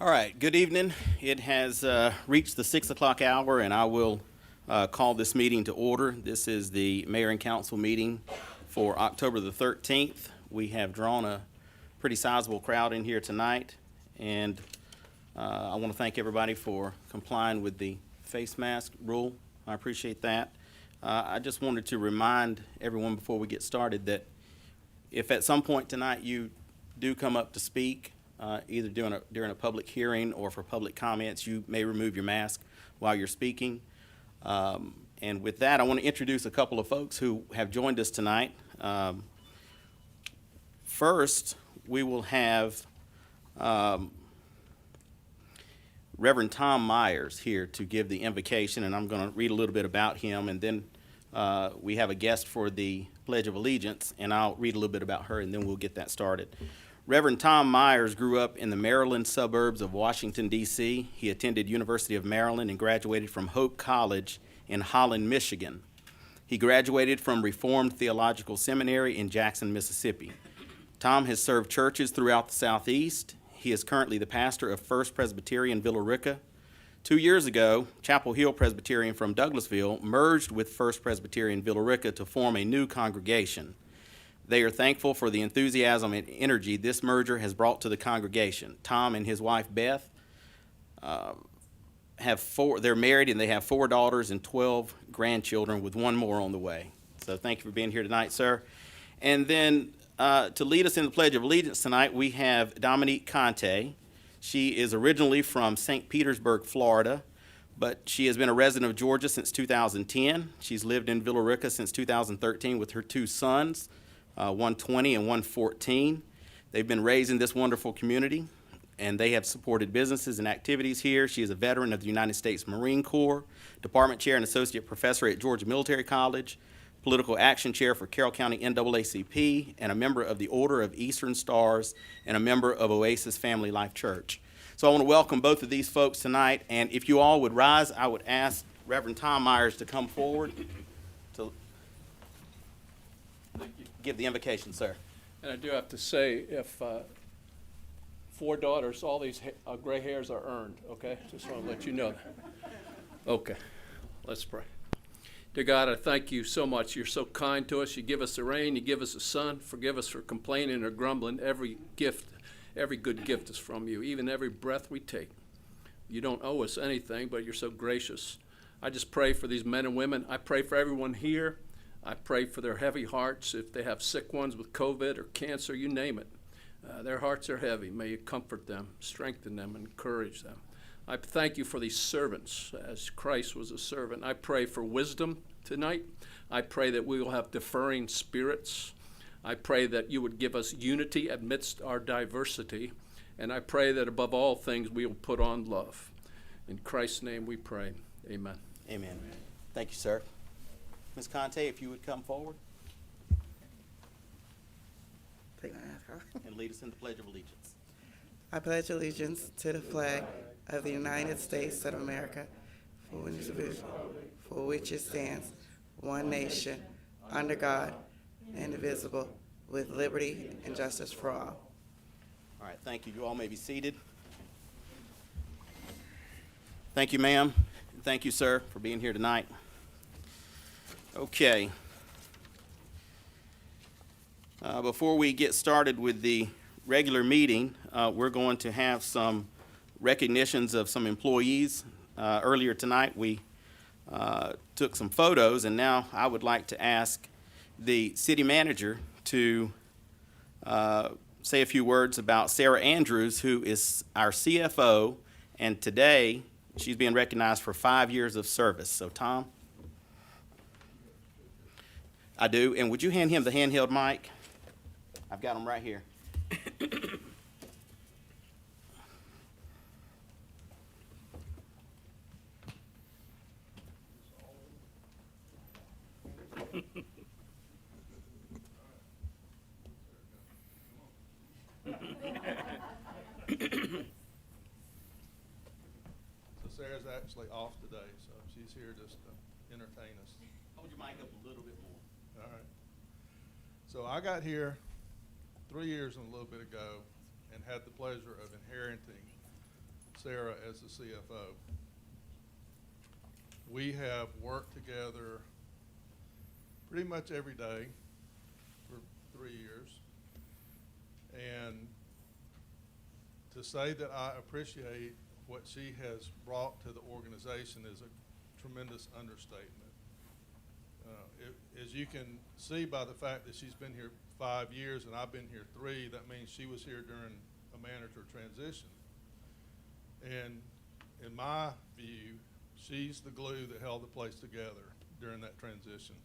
All right, good evening. It has reached the 6 o'clock hour, and I will call this meeting to order. This is the Mayor and Council meeting for October the 13th. We have drawn a pretty sizable crowd in here tonight, and I want to thank everybody for complying with the face mask rule. I appreciate that. I just wanted to remind everyone before we get started that if at some point tonight you do come up to speak, either during a public hearing or for public comments, you may remove your mask while you're speaking. And with that, I want to introduce a couple of folks who have joined us tonight. First, we will have Reverend Tom Myers here to give the invocation, and I'm going to read a little bit about him, and then we have a guest for the Pledge of Allegiance, and I'll read a little bit about her, and then we'll get that started. Reverend Tom Myers grew up in the Maryland suburbs of Washington, D.C. He attended University of Maryland and graduated from Hope College in Holland, Michigan. He graduated from Reformed Theological Seminary in Jackson, Mississippi. Tom has served churches throughout the Southeast. He is currently the pastor of First Presbyterian Villa Rica. 2 years ago, Chapel Hill Presbyterian from Douglasville merged with First Presbyterian Villa Rica to form a new congregation. They are thankful for the enthusiasm and energy this merger has brought to the congregation. Tom and his wife Beth they're married and they have 4 daughters and 12 grandchildren with one more on the way. So thank you for being here tonight, sir. And then to lead us in the Pledge of Allegiance tonight, we have Dominique Conte. She is originally from St. Petersburg, Florida, but she has been a resident of Georgia since 2010. She's lived in Villa Rica since 2013 with her 2 sons, 120 and 114. They've been raised in this wonderful community, and they have supported businesses and activities here. She is a veteran of the United States Marine Corps, department chair and associate professor at Georgia Military College, political action chair for Carroll County NAACP, and a member of the Order of Eastern Stars, and a member of Oasis Family Life Church. So I want to welcome both of these folks tonight, and if you all would rise, I would ask Reverend Tom Myers to come forward to give the invocation, sir. And I do have to say, if 4 daughters, all these gray hairs are earned, okay? Just want to let you know that. Okay, let's pray. Dear God, I thank you so much. You're so kind to us. You give us the rain, you give us the sun. Forgive us for complaining or grumbling. Every gift, every good gift is from you, even every breath we take. You don't owe us anything, but you're so gracious. I just pray for these men and women. I pray for everyone here. I pray for their heavy hearts. If they have sick ones with COVID or cancer, you name it. Their hearts are heavy. May you comfort them, strengthen them, encourage them. I thank you for these servants, as Christ was a servant. I pray for wisdom tonight. I pray that we will have deferring spirits. I pray that you would give us unity amidst our diversity. And I pray that above all things we will put on love. In Christ's name we pray. Amen. Amen. Thank you, sir. Ms. Conte, if you would come forward Take my mask off. and lead us in the Pledge of Allegiance. I pledge allegiance to the flag of the United States of America, for which it stands, one nation, under God, indivisible, with liberty and justice for all. All right, thank you. You all may be seated. Thank you, ma'am. Thank you, sir, for being here tonight. Okay. Before we get started with the regular meeting, we're going to have some recognitions of some employees. Earlier tonight, we took some photos, and now I would like to ask the city manager to say a few words about Sarah Andrews, who is our CFO, and today she's being recognized for 5 years of service. So, Tom? I do, and would you hand him the handheld mic? I've got them right here. So Sarah's actually off today, so she's here just to entertain us. Hold your mic up a little bit more. All right. So I got here 3 years and a little bit ago and had the pleasure of inheriting Sarah as the CFO. We have worked together pretty much every day for 3 years. And to say that I appreciate what she has brought to the organization is a tremendous understatement. As you can see by the fact that she's been here 5 years and I've been here 3, that means she was here during a manager transition. And in my view, she's the glue that held the place together during that transition.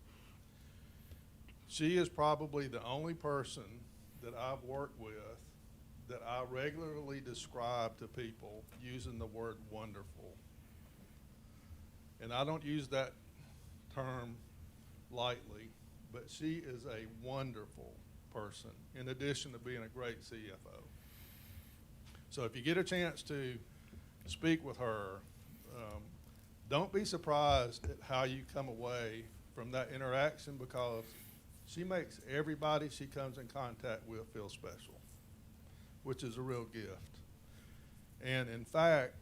She is probably the only person that I've worked with that I regularly describe to people using the word wonderful. And I don't use that term lightly, but she is a wonderful person in addition to being a great CFO. So if you get a chance to speak with her, don't be surprised at how you come away from that interaction, because she makes everybody she comes in contact with feel special, which is a real gift. And in fact,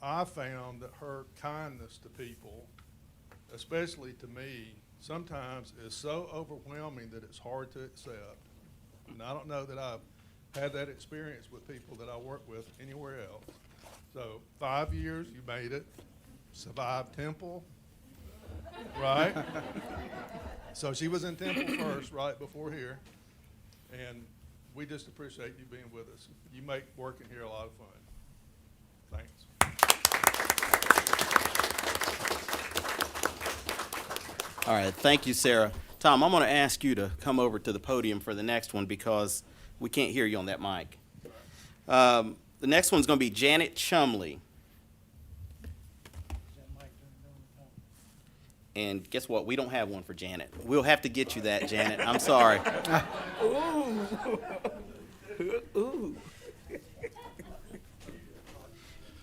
I found that her kindness to people, especially to me, sometimes is so overwhelming that it's hard to accept. And I don't know that I've had that experience with people that I work with anywhere else. So 5 years, you made it. Survived Temple, right? So she was in Temple first, right before here. And we just appreciate you being with us. You make working here a lot of fun. Thanks. All right, thank you, Sarah. Tom, I'm going to ask you to come over to the podium for the next one because we can't hear you on that mic. The next one's going to be Janet Chumley. And guess what? We don't have one for Janet. We'll have to get you that, Janet. I'm sorry.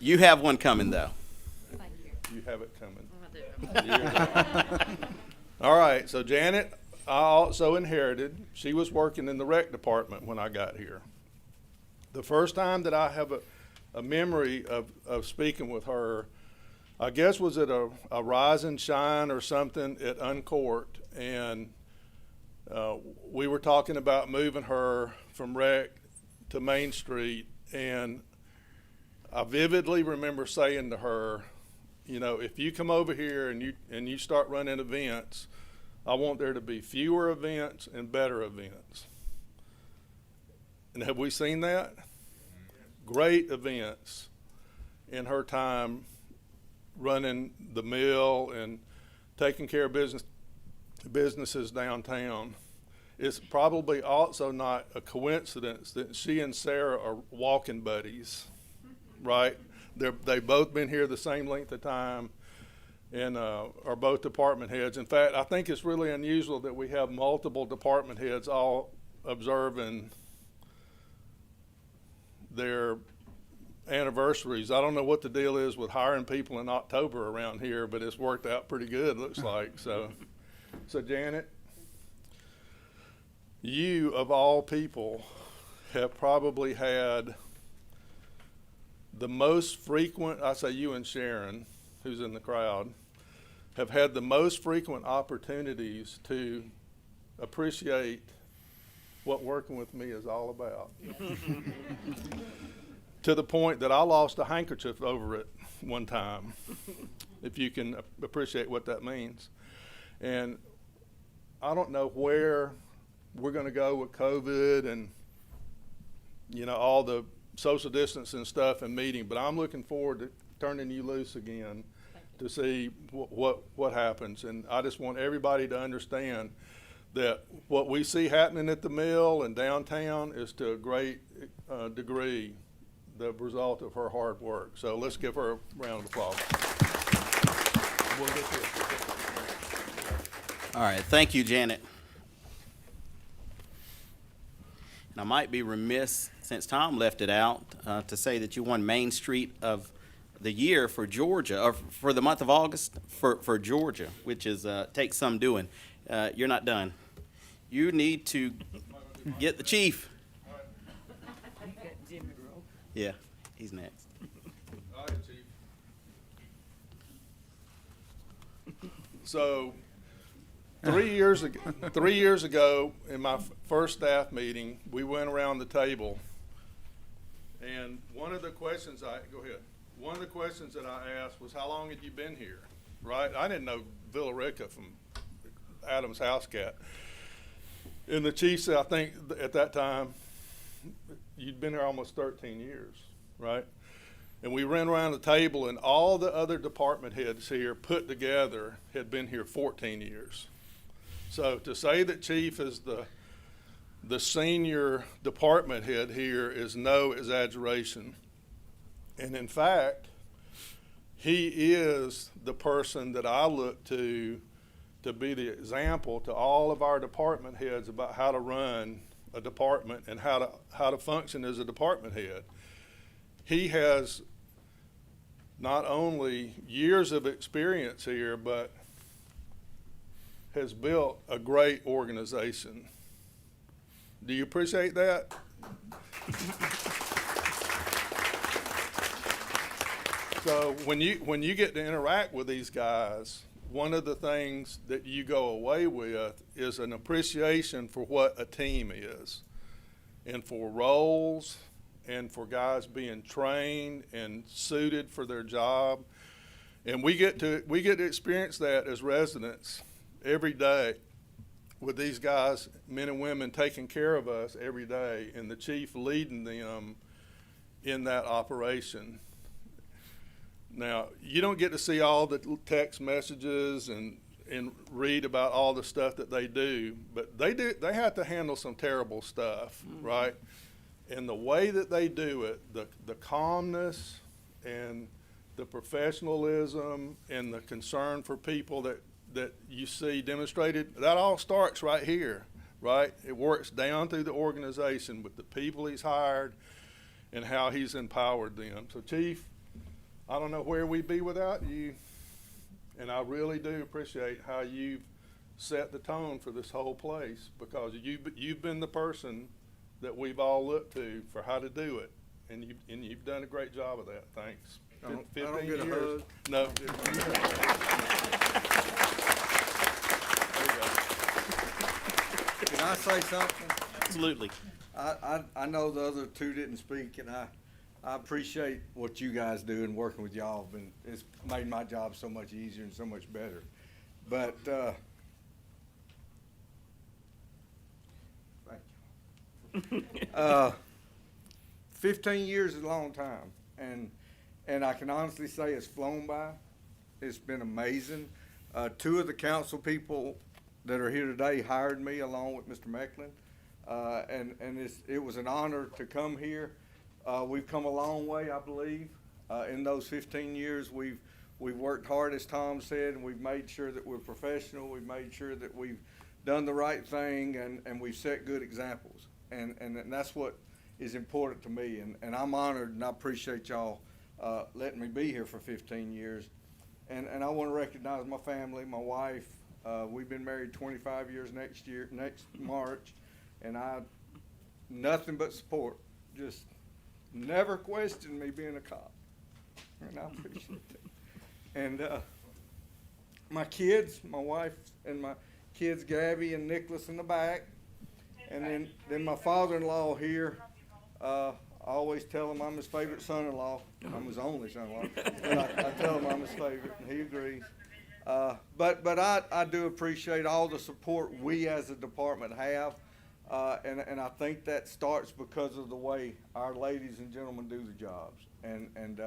You have one coming, though. You have it coming. All right, so Janet, I also inherited. She was working in the rec department when I got here. The first time that I have a memory of speaking with her, I guess was at a Rise and Shine or something at Uncourt, and we were talking about moving her from rec to Main Street, and I vividly remember saying to her, you know, if you come over here and you start running events, I want there to be fewer events and better events. And have we seen that? Great events in her time running the mill and taking care of businesses downtown. It's probably also not a coincidence that she and Sarah are walking buddies, right? They've both been here the same length of time and are both department heads. In fact, I think it's really unusual that we have multiple department heads all observing their anniversaries. I don't know what the deal is with hiring people in October around here, but it's worked out pretty good, looks like. So Janet, you of all people have probably had the most frequent, I say you and Sharon, who's in the crowd, have had the most frequent opportunities to appreciate what working with me is all about. To the point that I lost a handkerchief over it one time, if you can appreciate what that means. And I don't know where we're going to go with COVID and, you know, all the social distancing stuff and meeting, but I'm looking forward to turning you loose again to see what happens. And I just want everybody to understand that what we see happening at the mill and downtown is to a great degree the result of her hard work. So let's give her a round of applause. We'll get to it. All right, thank you, Janet. And I might be remiss, since Tom left it out, to say that you won Main Street of the Year for Georgia, or for the month of August for Georgia, which is takes some doing. You're not done. You need to get the chief. Yeah, he's next. So 3 years ago, in my first staff meeting, we went around the table, and one of the questions that I asked was, how long had you been here? Right? I didn't know Villarica from Adam's house cat. And the chief said, I think at that time, you'd been here almost 13 years, right? And we ran around the table, and all the other department heads here put together had been here 14 years. So to say that chief is the senior department head here is no exaggeration. And in fact, he is the person that I look to be the example to all of our department heads about how to run a department and how to function as a department head. He has not only years of experience here, but has built a great organization. Do you appreciate that? So when you get to interact with these guys, one of the things that you go away with is an appreciation for what a team is, and for roles, and for guys being trained and suited for their job. And we get to experience that as residents every day with these guys, men and women, taking care of us every day, and the chief leading them in that operation. Now, you don't get to see all the text messages and read about all the stuff that they do, but they have to handle some terrible stuff, right? And the way that they do it, the calmness and the professionalism and the concern for people that you see demonstrated, that all starts right here, right? It works down through the organization with the people he's hired and how he's empowered them. So, Chief, I don't know where we'd be without you, and I really do appreciate how you've set the tone for this whole place, because you've been the person that we've all looked to for how to do it, and you've done a great job of that. Thanks. I don't get a hug. No. Can I say something? Absolutely. I know the other two didn't speak, and I appreciate what you guys do and working with y'all, and it's made my job so much easier and so much better. But, thank you. 15 years is a long time, and I can honestly say it's flown by. It's been amazing. Two of the council people that are here today hired me along with Mr. Mecklin, and it was an honor to come here. We've come a long way, I believe. In those 15 years, we've worked hard, as Tom said, and we've made sure that we're professional. We've made sure that we've done the right thing, and we've set good examples. And that's what is important to me. And I'm honored, and I appreciate y'all letting me be here for 15 years. And I want to recognize my family, my wife. We've been married 25 years next March, and nothing but support. Just never questioned me being a cop, and I appreciate that. And my kids, my wife and my kids, Gabby and Nicholas in the back, and then my father-in-law here. I always tell him I'm his favorite son-in-law. I'm his only son-in-law, but I tell him I'm his favorite, and he agrees. But I do appreciate all the support we as a department have. And I think that starts because of the way our ladies and gentlemen do the jobs. And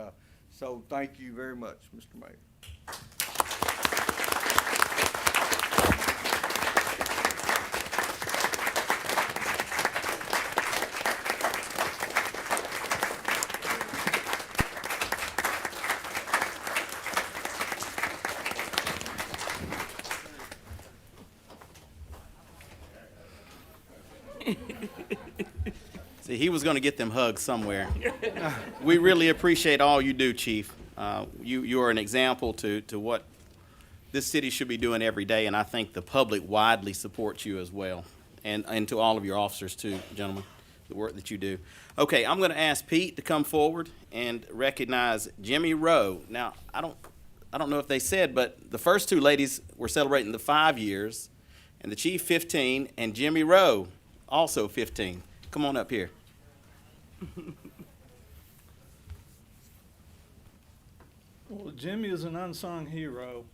so thank you very much, Mr. Mayor. See, he was going to get them hugs somewhere. We really appreciate all you do, Chief. You are an example to what this city should be doing every day, and I think the public widely supports you as well, and to all of your officers too, gentlemen, the work that you do. Okay, I'm going to ask Pete to come forward and recognize Jimmy Rowe. Now, I don't know if they said, but the first two ladies were celebrating the 5 years, and the chief 15, and Jimmy Rowe also 15. Come on up here. Well, Jimmy is an unsung hero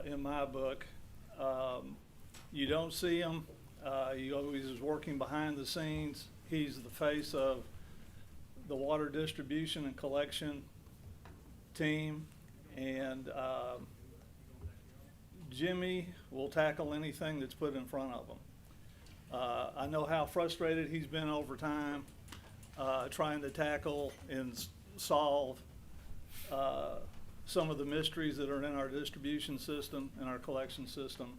in my book. You don't see him. He always is working behind the scenes. He's the face of the water distribution and collection team. And Jimmy will tackle anything that's put in front of him. I know how frustrated he's been over time trying to tackle and solve some of the mysteries that are in our distribution system and our collection system.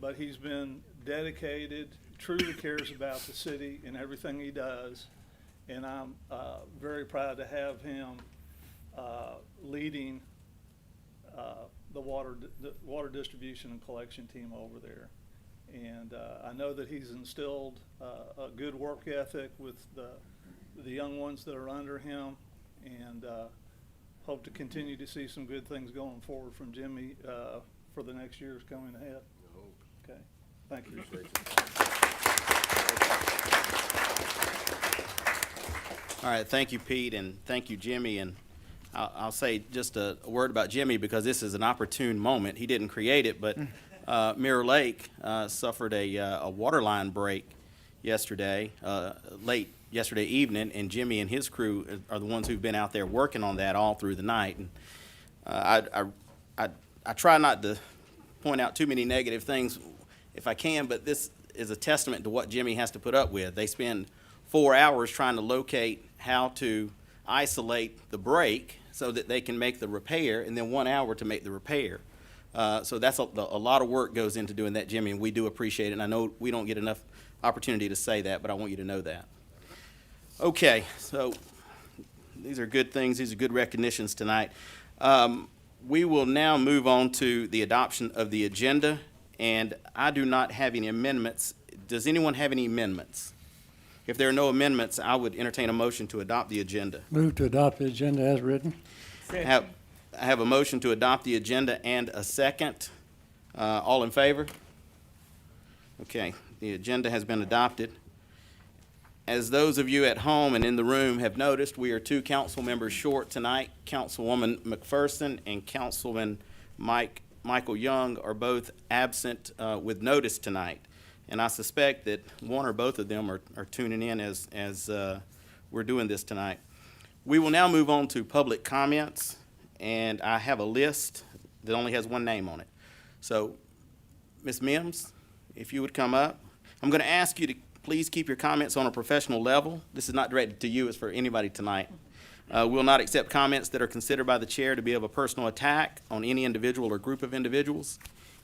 But he's been dedicated, truly cares about the city and everything he does. And I'm very proud to have him leading the water distribution and collection team over there. And I know that he's instilled a good work ethic with the young ones that are under him, and hope to continue to see some good things going forward from Jimmy for the next years coming ahead. Okay, thank you. All right, thank you, Pete, and thank you, Jimmy. And I'll say just a word about Jimmy because this is an opportune moment. He didn't create it, but Mirror Lake suffered a water line break yesterday, late yesterday evening, and Jimmy and his crew are the ones who've been out there working on that all through the night. And I try not to point out too many negative things if I can, but this is a testament to what Jimmy has to put up with. They spend 4 hours trying to locate how to isolate the break so that they can make the repair, and then 1 hour to make the repair. So that's a lot of work goes into doing that, Jimmy, and we do appreciate it. And I know we don't get enough opportunity to say that, but I want you to know that. Okay, so these are good things. These are good recognitions tonight. We will now move on to the adoption of the agenda, and I do not have any amendments. Does anyone have any amendments? If there are no amendments, I would entertain a motion to adopt the agenda. Move to adopt the agenda as written. I have a motion to adopt the agenda and a second. All in favor? Okay, the agenda has been adopted. As those of you at home and in the room have noticed, we are 2 council members short tonight. Councilwoman McPherson and Councilman Michael Young are both absent with notice tonight. And I suspect that one or both of them are tuning in as we're doing this tonight. We will now move on to public comments, and I have a list that only has one name on it. So, Ms. Mims, if you would come up. I'm going to ask you to please keep your comments on a professional level. This is not directed to you, it's for anybody tonight. We'll not accept comments that are considered by the chair to be of a personal attack on any individual or group of individuals.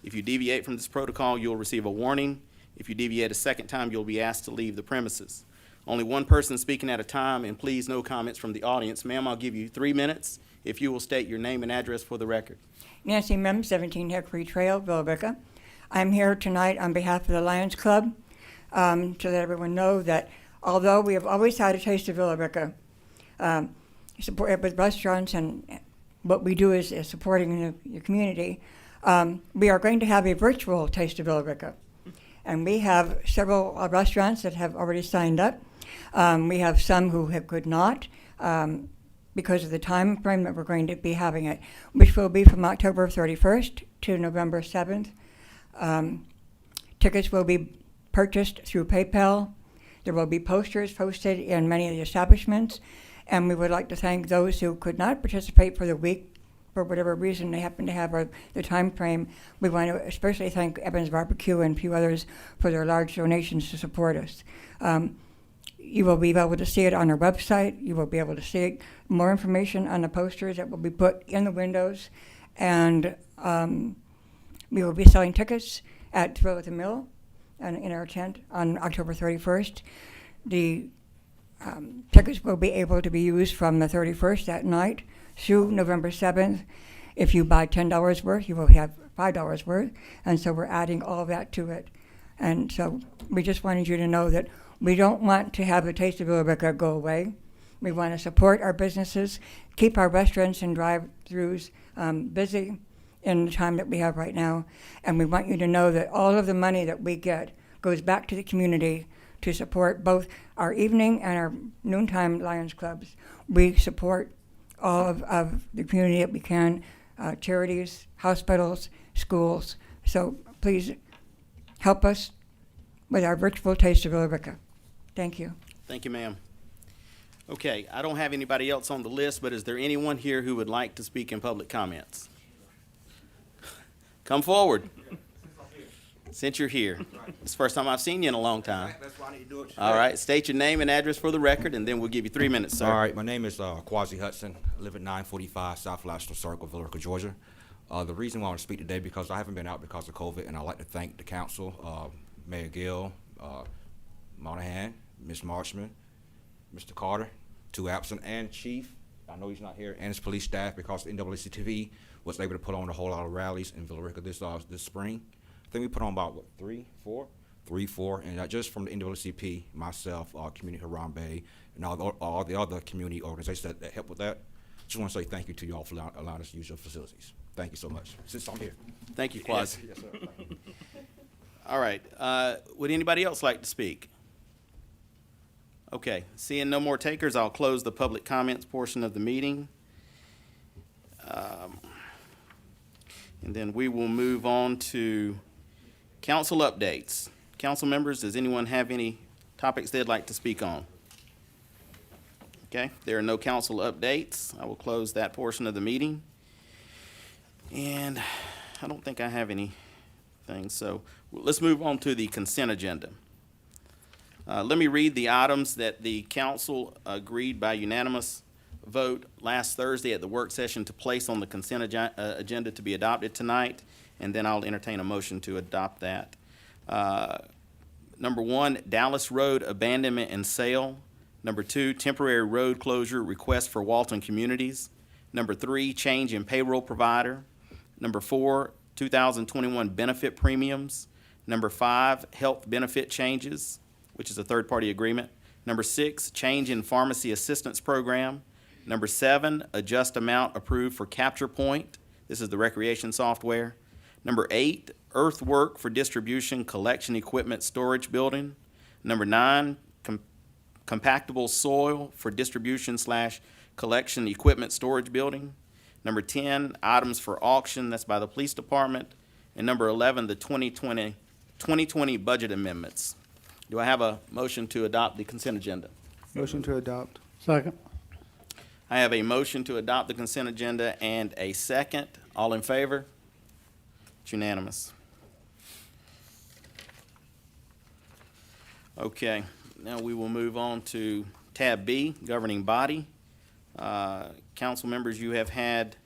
If you deviate from this protocol, you'll receive a warning. If you deviate a second time, you'll be asked to leave the premises. Only one person speaking at a time, and please no comments from the audience. Ma'am, I'll give you 3 minutes if you will state your name and address for the record. Nancy Mims, 17 Hickory Trail, Billerica. I'm here tonight on behalf of the Lions Club to let everyone know that although we have always had a Taste of Billerica, support with restaurants and what we do is supporting the community, we are going to have a virtual Taste of Billerica. And we have several restaurants that have already signed up. We have some who could not because of the time frame that we're going to be having it, which will be from October 31st to November 7th. Tickets will be purchased through PayPal. There will be posters posted in many of the establishments. And we would like to thank those who could not participate for the week for whatever reason they happen to have the time frame. We want to especially thank Evans Barbecue and a few others for their large donations to support us. You will be able to see it on our website. You will be able to see more information on the posters that will be put in the windows. And we will be selling tickets at Thrill at the Mill and in our tent on October 31st. The tickets will be able to be used from the 31st that night through November 7th. If you buy $10 worth, you will have $5 worth. And so we're adding all of that to it. And so we just wanted you to know that we don't want to have the Taste of Billerica go away. We want to support our businesses, keep our restaurants and drive-throughs busy in the time that we have right now. And we want you to know that all of the money that we get goes back to the community to support both our evening and our noontime Lions Clubs. We support all of the community that we can, charities, hospitals, schools. So please help us with our virtual Taste of Billerica. Thank you. Thank you, ma'am. Okay, I don't have anybody else on the list, but is there anyone here who would like to speak in public comments? Come forward. Since you're here. It's the first time I've seen you in a long time. That's why I need to do it. All right, state your name and address for the record, and then we'll give you 3 minutes, sir. All right, my name is Quasi Hudson. I live at 945 South National Circle, Villarica, Georgia. The reason why I want to speak today because I haven't been out because of COVID, and I'd like to thank the council, Mayor Gill, Monahan, Ms. Marchman, Mr. Carter, 2 absent, and Chief. I know he's not here, and his police staff because the NAACP was able to put on a whole lot of rallies in Villarica this spring. I think we put on about, what, 3, 4, and just from the NAACP, myself, Community Harambe, and all the other community organizations that help with that. Just want to say thank you to you all for allowing us to use your facilities. Thank you so much, since I'm here. Thank you, Quasi. Yes, sir. All right, would anybody else like to speak? Okay, seeing no more takers, I'll close the public comments portion of the meeting. And then we will move on to council updates. Council members, does anyone have any topics they'd like to speak on? Okay, there are no council updates. I will close that portion of the meeting. And I don't think I have anything, so let's move on to the consent agenda. Let me read the items that the council agreed by unanimous vote last Thursday at the work session to place on the consent agenda to be adopted tonight, and then I'll entertain a motion to adopt that. Number 1, Dallas Road abandonment and sale. Number 2, temporary road closure request for Walton Communities. Number 3, change in payroll provider. Number 4, 2021 benefit premiums. Number 5, health benefit changes, which is a third-party agreement. Number 6, change in pharmacy assistance program. Number 7, adjust amount approved for Capture Point. This is the recreation software. Number 8, earthwork for distribution collection equipment storage building. Number 9, compactable soil for distribution / collection equipment storage building. Number 10, items for auction, that's by the police department. And number 11, the 2020 budget amendments. Do I have a motion to adopt the consent agenda? Motion to adopt. Second. I have a motion to adopt the consent agenda and a second. All in favor? It's unanimous. Okay, now we will move on to tab B, governing body. Council members, you have had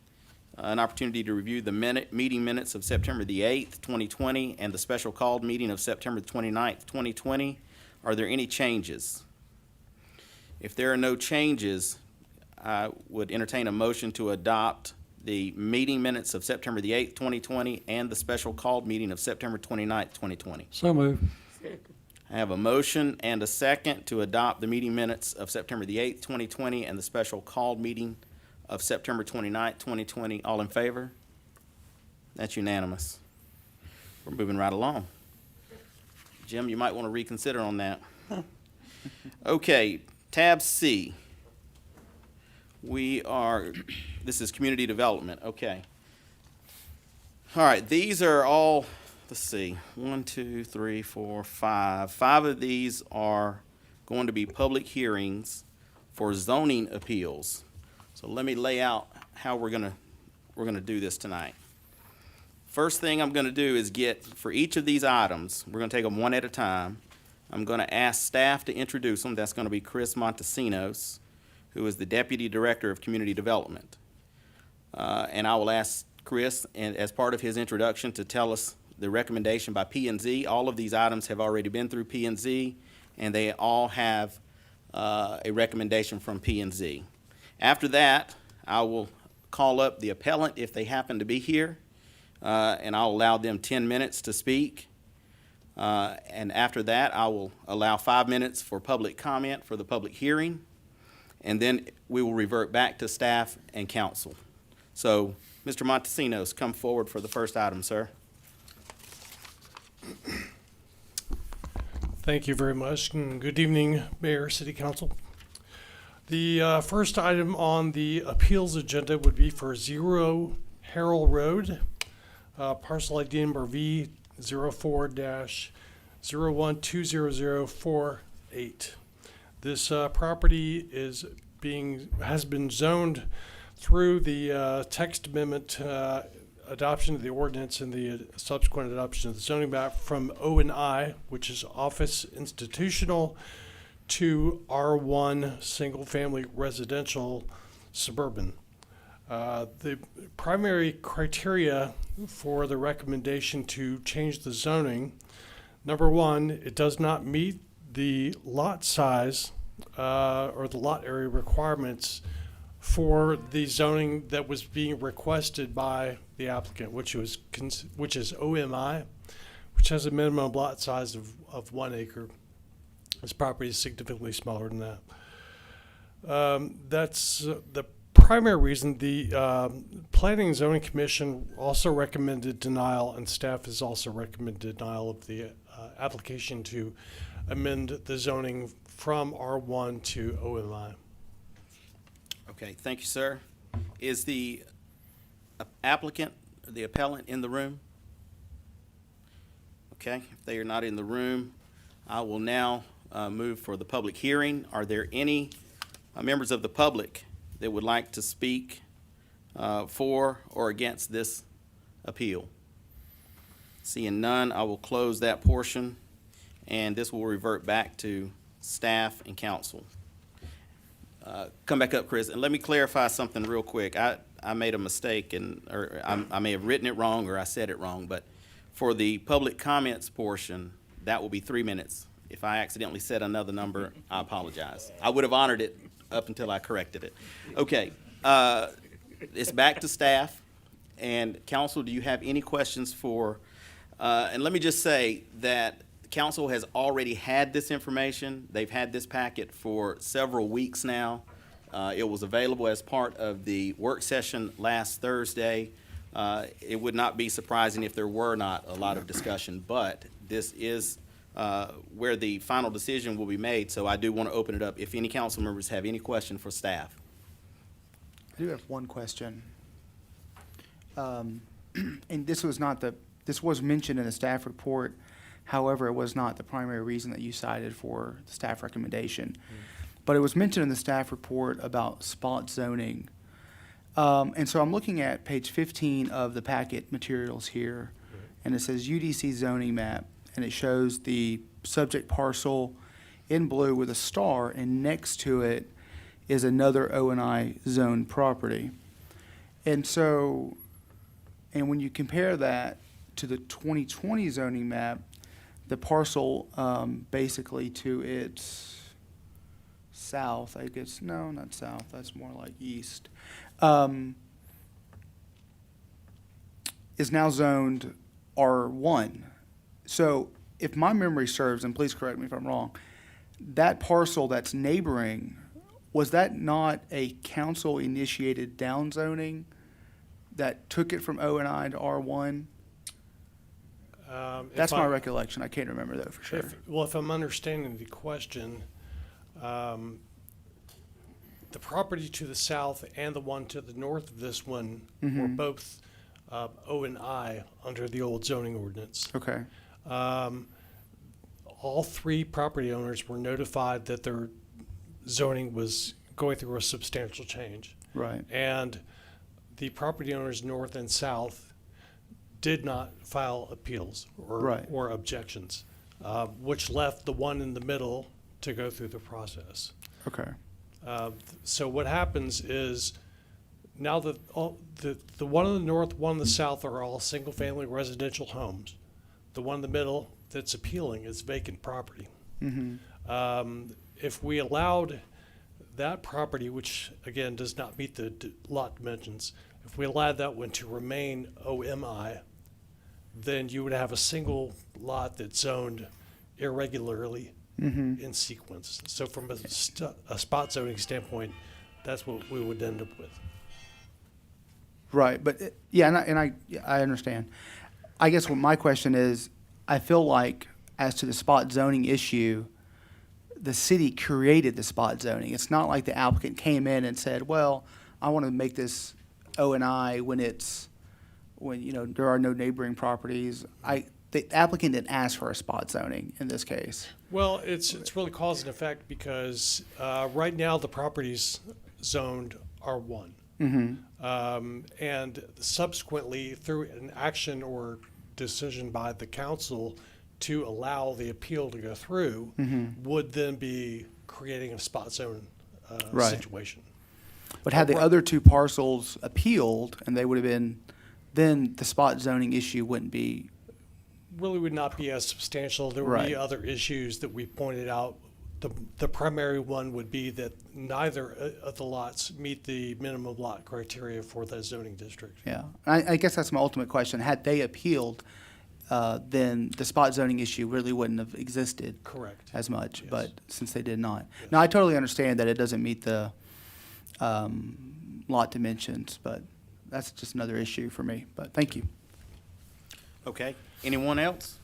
an opportunity to review the meeting minutes of September the 8th, 2020, and the special called meeting of September 29th, 2020. Are there any changes? If there are no changes, I would entertain a motion to adopt the meeting minutes of September the 8th, 2020, and the special called meeting of September 29th, 2020. So moved. I have a motion and a second to adopt the meeting minutes of September the 8th, 2020, and the special called meeting of September 29th, 2020. All in favor? That's unanimous. We're moving right along. Jim, you might want to reconsider on that. Okay, tab C. This is community development, okay. All right, these are all, let's see, 1, 2, 3, 4, 5. 5 of these are going to be public hearings for zoning appeals. So let me lay out how we're gonna do this tonight. First thing I'm gonna do is for each of these items, we're gonna take them one at a time. I'm gonna ask staff to introduce them. That's gonna be Chris Montesinos, who is the Deputy Director of Community Development. And I will ask Chris, and as part of his introduction, to tell us the recommendation by P&Z. All of these items have already been through P&Z, and they all have a recommendation from P&Z. After that, I will call up the appellant if they happen to be here, and I'll allow them 10 minutes to speak. And after that, I will allow 5 minutes for public comment for the public hearing. and then we will revert back to staff and council. So, Mr. Montesinos, come forward for the first item, sir. Thank you very much, and good evening, Mayor, City Council. The first item on the appeals agenda would be for 0 Harrell Road, parcel ID number V04-0120048. This property has been zoned through the text amendment adoption of the ordinance and the subsequent adoption of the zoning map from O&I, which is office institutional, to R1 single-family residential suburban. The primary criteria for the recommendation to change the zoning, number one, it does not meet the lot size or the lot area requirements for the zoning that was being requested by the applicant, which is OMI, which has a minimum lot size of 1 acre. This property is significantly smaller than that. That's the primary reason. The Planning and Zoning Commission also recommended denial, and staff has also recommended denial of the application to amend the zoning from R1 to OMI. Okay, thank you, sir. Is the applicant, the appellant in the room? Okay, if they are not in the room, I will now move for the public hearing. Are there any members of the public that would like to speak for or against this appeal? Seeing none, I will close that portion, and this will revert back to staff and council. Come back up, Chris, and let me clarify something real quick. I made a mistake, or I may have written it wrong or I said it wrong, but for the public comments portion, that will be 3 minutes. If I accidentally said another number, I apologize. I would have honored it up until I corrected it. Okay, it's back to staff. And council, do you have any questions for, and let me just say that council has already had this information. They've had this packet for several weeks now. It was available as part of the work session last Thursday. It would not be surprising if there were not a lot of discussion, but this is where the final decision will be made, so I do want to open it up. If any council members have any question for staff. I do have one question. And this was mentioned in the staff report. However, it was not the primary reason that you cited for the staff recommendation. But it was mentioned in the staff report about spot zoning. And so I'm looking at page 15 of the packet materials here, and it says UDC zoning map, and it shows the subject parcel in blue with a star, and next to it is another O&I zone property. And so, and when you compare that to the 2020 zoning map, the parcel basically to its south, I guess, no, not south, that's more like east, is now zoned R1. So if my memory serves, and please correct me if I'm wrong, that parcel that's neighboring, was that not a council-initiated downzoning that took it from O&I to R1? That's my recollection. I can't remember though for sure. If I'm understanding the question, the property to the south and the one to the north of this one were both O&I under the old zoning ordinance. Okay. All three property owners were notified that their zoning was going through a substantial change. Right. And the property owners north and south did not file appeals or objections, which left the one in the middle to go through the process. Okay. So what happens is now that the one in the north, one in the south are all single-family residential homes. The one in the middle that's appealing is vacant property. If we allowed that property, which again does not meet the lot dimensions, if we allowed that one to remain OMI, then you would have a single lot that's zoned irregularly in sequence. So from a spot zoning standpoint, that's what we would end up with. Right, but I understand. I guess what my question is, I feel like as to the spot zoning issue, the city created the spot zoning. It's not like the applicant came in and said, well, I want to make this O&I when there are no neighboring properties. The applicant didn't ask for a spot zoning in this case. Well, it's really cause and effect because right now the property's zoned R1. And subsequently, through an action or decision by the council to allow the appeal to go through, would then be creating a spot zone Right. situation. But had the other two parcels appealed, and they would have been, then the spot zoning issue wouldn't be, Really would not be as substantial. There would be Right. other issues that we pointed out. The primary one would be that neither of the lots meet the minimum lot criteria for the zoning district. yeah. I guess that's my ultimate question. Had they appealed, then the spot zoning issue really wouldn't have existed Correct. as much, Yes. but since they did not. Now, I totally understand that it doesn't meet the lot dimensions, but that's just another issue for me, but thank you. Okay, anyone else?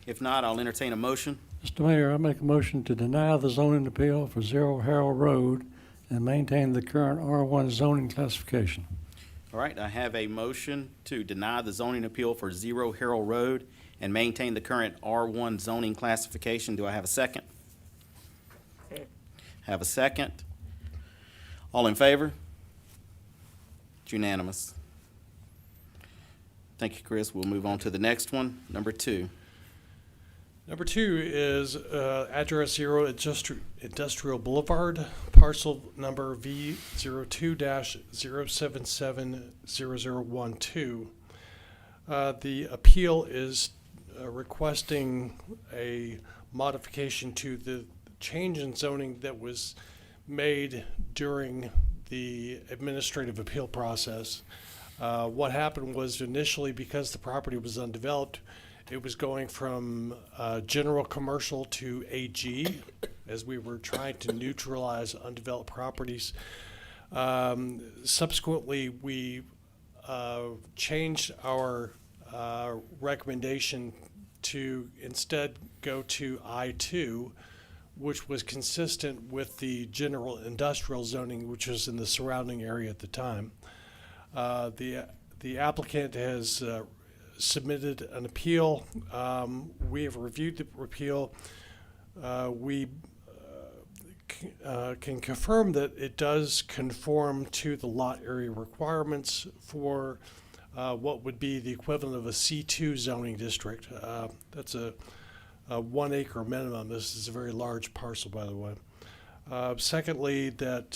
If not, I'll entertain a motion. Mr. Mayor, I make a motion to deny the zoning appeal for 0 Harold Road and maintain the current R1 zoning classification. All right, I have a motion to deny the zoning appeal for 0 Harold Road and maintain the current R1 zoning classification. Do I have a second? Have a second. All in favor? It's unanimous. Thank you, Chris. We'll move on to the next one, number 2. Number 2 is address 0 Industrial Boulevard, parcel number V02-0770012. The appeal is requesting a modification to the change in zoning that was made during the administrative appeal process. What happened was initially, because the property was undeveloped, it was going from general commercial to AG as we were trying to neutralize undeveloped properties. Subsequently, we changed our recommendation to instead go to I2, which was consistent with the general industrial zoning, which was in the surrounding area at the time. The applicant has submitted an appeal. We have reviewed the appeal. We can confirm that it does conform to the lot area requirements for what would be the equivalent of a C2 zoning district. That's a 1 acre minimum. This is a very large parcel, by the way. Secondly, that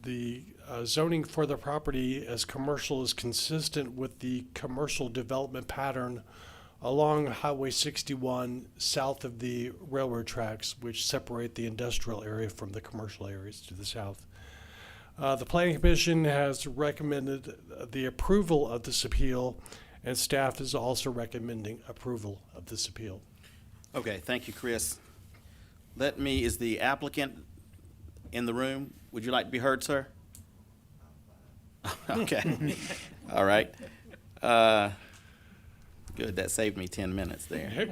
the zoning for the property as commercial is consistent with the commercial development pattern along Highway 61 south of the railroad tracks, which separate the industrial area from the commercial areas to the south. The Planning Commission has recommended the approval of this appeal, and staff is also recommending approval of this appeal. Okay, thank you, Chris. Is the applicant in the room? Would you like to be heard, sir? Okay, all right. Good, that saved me 10 minutes there.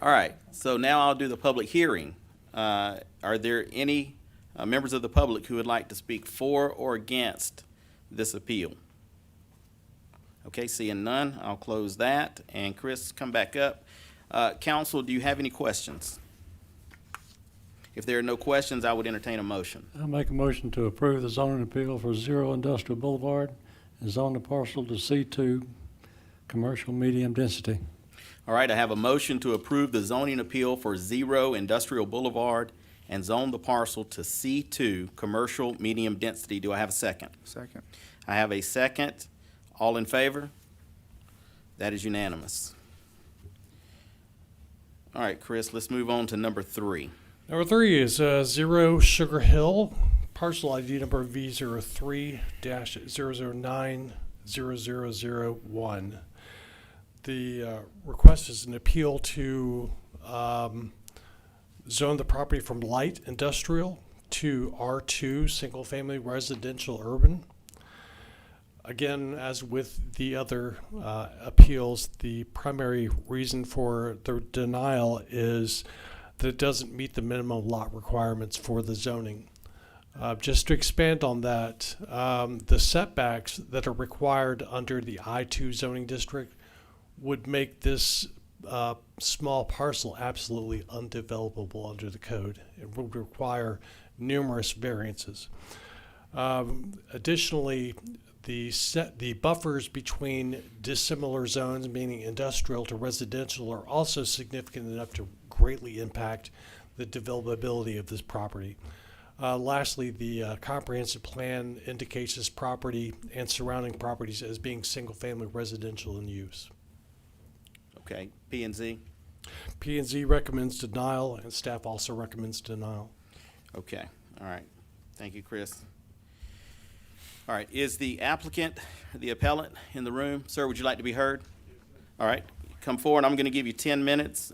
All right, so now I'll do the public hearing. Are there any members of the public who would like to speak for or against this appeal? Okay, seeing none, I'll close that. And Chris, come back up. Council, do you have any questions? If there are no questions, I would entertain a motion. I make a motion to approve the zoning appeal for 0 Industrial Boulevard and zone the parcel to C2, commercial medium density. All right, I have a motion to approve the zoning appeal for 0 Industrial Boulevard and zone the parcel to C2, commercial medium density. Do I have a second? Second. I have a second. All in favor? That is unanimous. All right, Chris, let's move on to number 3. Number 3 is 0 Sugar Hill, parcel ID number V03-009-0001. The request is an appeal to zone the property from light industrial to R2, single-family residential urban. Again, as with the other appeals, the primary reason for the denial is that it doesn't meet the minimum lot requirements for the zoning. Just to expand on that, the setbacks that are required under the I-2 zoning district would make this small parcel absolutely undevelopable under the code. It would require numerous variances. Additionally, the buffers between dissimilar zones, meaning industrial to residential, are also significant enough to greatly impact the developability of this property. Lastly, the comprehensive plan indicates this property and surrounding properties as being single-family residential in use. Okay, P&Z? P&Z recommends denial, and staff also recommends denial. Okay, all right. Thank you, Chris. All right, is the applicant, the appellant in the room? Sir, would you like to be heard? All right, come forward. I'm going to give you 10 minutes.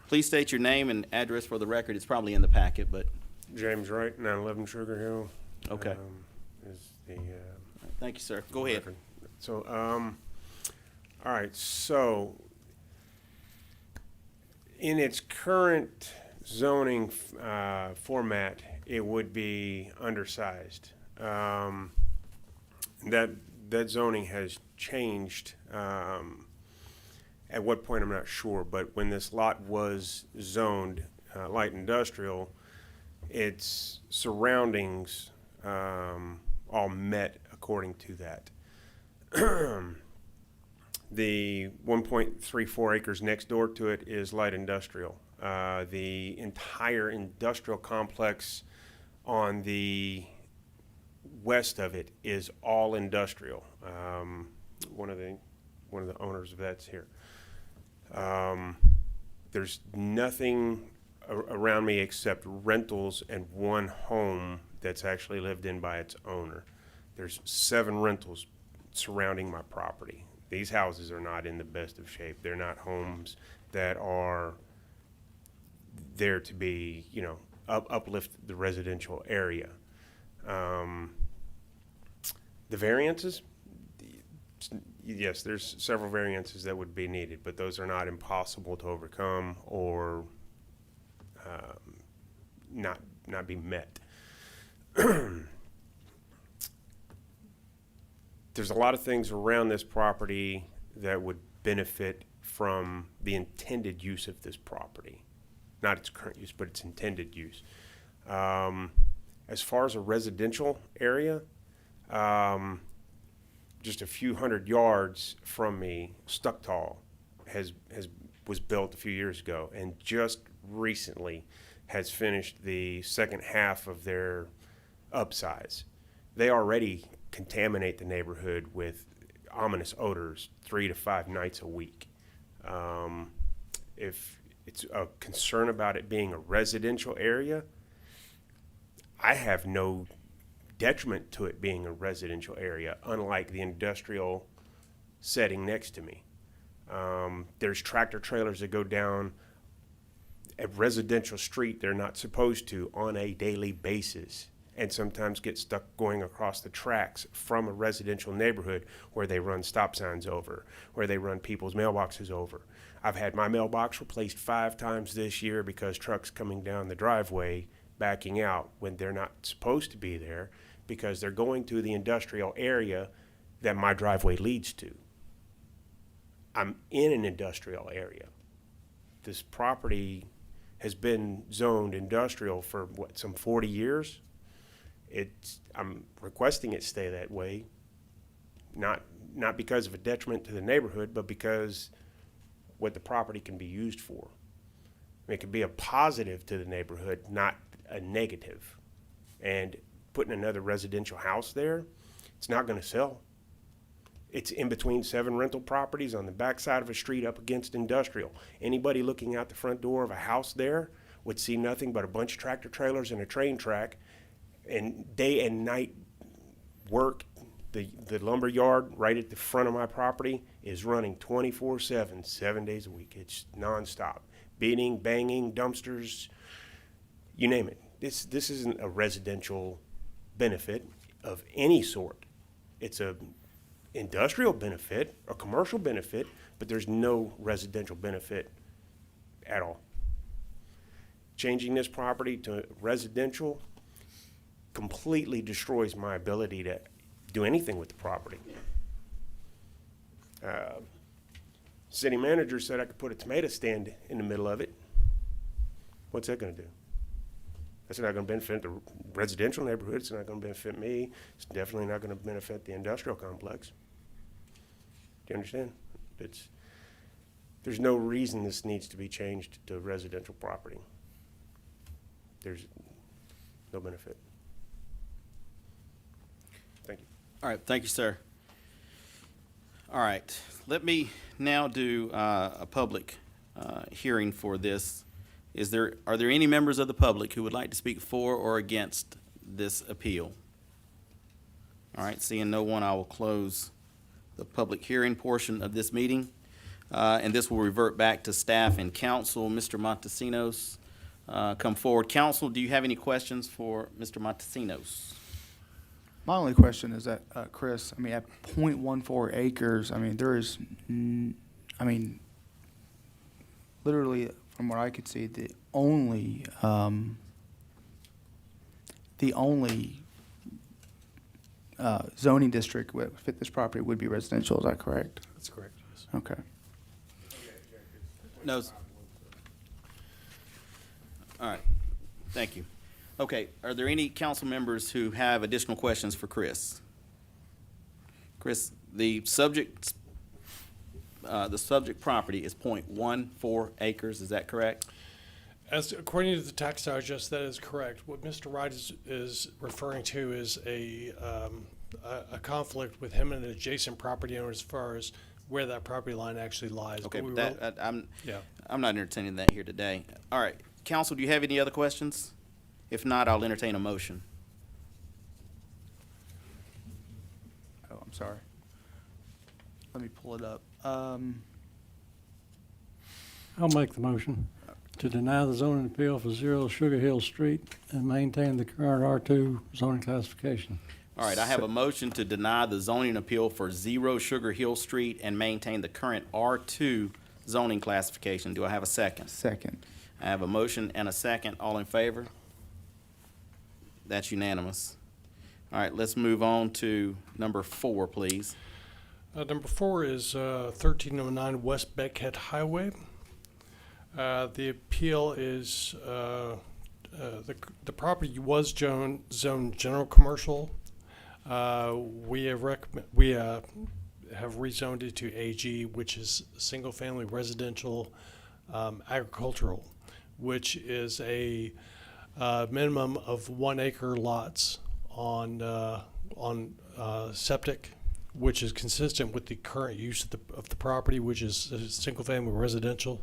Please state your name and address for the record. It's probably in the packet, but, James Wright, 911 Sugar Hill. okay. Is the Thank you, sir. Go ahead. record. So, all right. So, in its current zoning format, it would be undersized. That zoning has changed. At what point, I'm not sure, but when this lot was zoned light industrial, its surroundings all met according to that. The 1.34 acres next door to it is light industrial. The entire industrial complex on the west of it is all industrial. One of the owners of that's here. There's nothing around me except rentals and one home that's actually lived in by its owner. There's 7 rentals surrounding my property. These houses are not in the best of shape. They're not homes that are there to be, uplift the residential area. The variances, yes, there's several variances that would be needed, but those are not impossible to overcome or not be met. There's a lot of things around this property that would benefit from the intended use of this property. Not its current use, but its intended use. As far as a residential area, just a few hundred yards from me, Stucktall was built a few years ago, and just recently has finished the second half of their upsize. They already contaminate the neighborhood with ominous odors 3 to 5 nights a week. If it's a concern about it being a residential area, I have no detriment to it being a residential area, unlike the industrial setting next to me. There's tractor trailers that go down a residential street they're not supposed to on a daily basis, and sometimes get stuck going across the tracks from a residential neighborhood where they run stop signs over, where they run people's mailboxes over. I've had my mailbox replaced 5 times this year because trucks coming down the driveway backing out when they're not supposed to be there because they're going to the industrial area that my driveway leads to. I'm in an industrial area. This property has been zoned industrial for some 40 years. I'm requesting it stay that way, not because of a detriment to the neighborhood, but because what the property can be used for. It could be a positive to the neighborhood, not a negative. And putting another residential house there, it's not going to sell. It's in between 7 rental properties on the backside of a street up against industrial. Anybody looking out the front door of a house there would see nothing but a bunch of tractor trailers and a train track and day and night work The lumber yard right at the front of my property is running 24/7, 7 days a week. It's nonstop. Beating, banging, dumpsters, you name it. This isn't a residential benefit of any sort. It's a industrial benefit, a commercial benefit, but there's no residential benefit at all. Changing this property to residential completely destroys my ability to do anything with the property. City manager said I could put a tomato stand in the middle of it. What's that gonna do? That's not gonna benefit the residential neighborhood, it's not gonna benefit me, it's definitely not gonna benefit the industrial complex. Do you understand? There's no reason this needs to be changed to residential property. There's no benefit. Thank you. All right, thank you, sir. All right, let me now do a public hearing for this. Are there any members of the public who would like to speak for or against this appeal? All right, seeing no one, I will close the public hearing portion of this meeting. And this will revert back to staff and council. Mr. Montesinos, come forward. Council, do you have any questions for Mr. Montesinos? My only question is that, Chris, I mean, at .14 acres, I mean, there is, literally, from what I could see, the only zoning district would fit this property would be residential. Is that correct? That's correct, yes. Okay. No. All right, thank you. Okay, are there any council members who have additional questions for Chris? Chris, the subject property is .14 acres, is that correct? As according to the tax digest, that is correct. What Mr. Wright is referring to is a conflict with him and an adjacent property owner as far as where that property line actually lies. Okay, But but yeah. I'm not entertaining that here today. All right, council, do you have any other questions? If not, I'll entertain a motion. Oh, I'm sorry. Let me pull it up. I'll make the motion to deny the zoning appeal for 0 Sugar Hill Street and maintain the current R2 zoning classification. All right, I have a motion to deny the zoning appeal for 0 Sugar Hill Street and maintain the current R2 zoning classification. Do I have a second? Second. I have a motion and a second. All in favor? That's unanimous. All right, let's move on to number 4, please. Number 4 is 1309 West Beckhead Highway. The appeal is the property was zoned general commercial. We have rezoned it to AG, which is single family residential agricultural, which is a minimum of 1 acre lots on septic, which is consistent with the current use of the property, which is single family residential.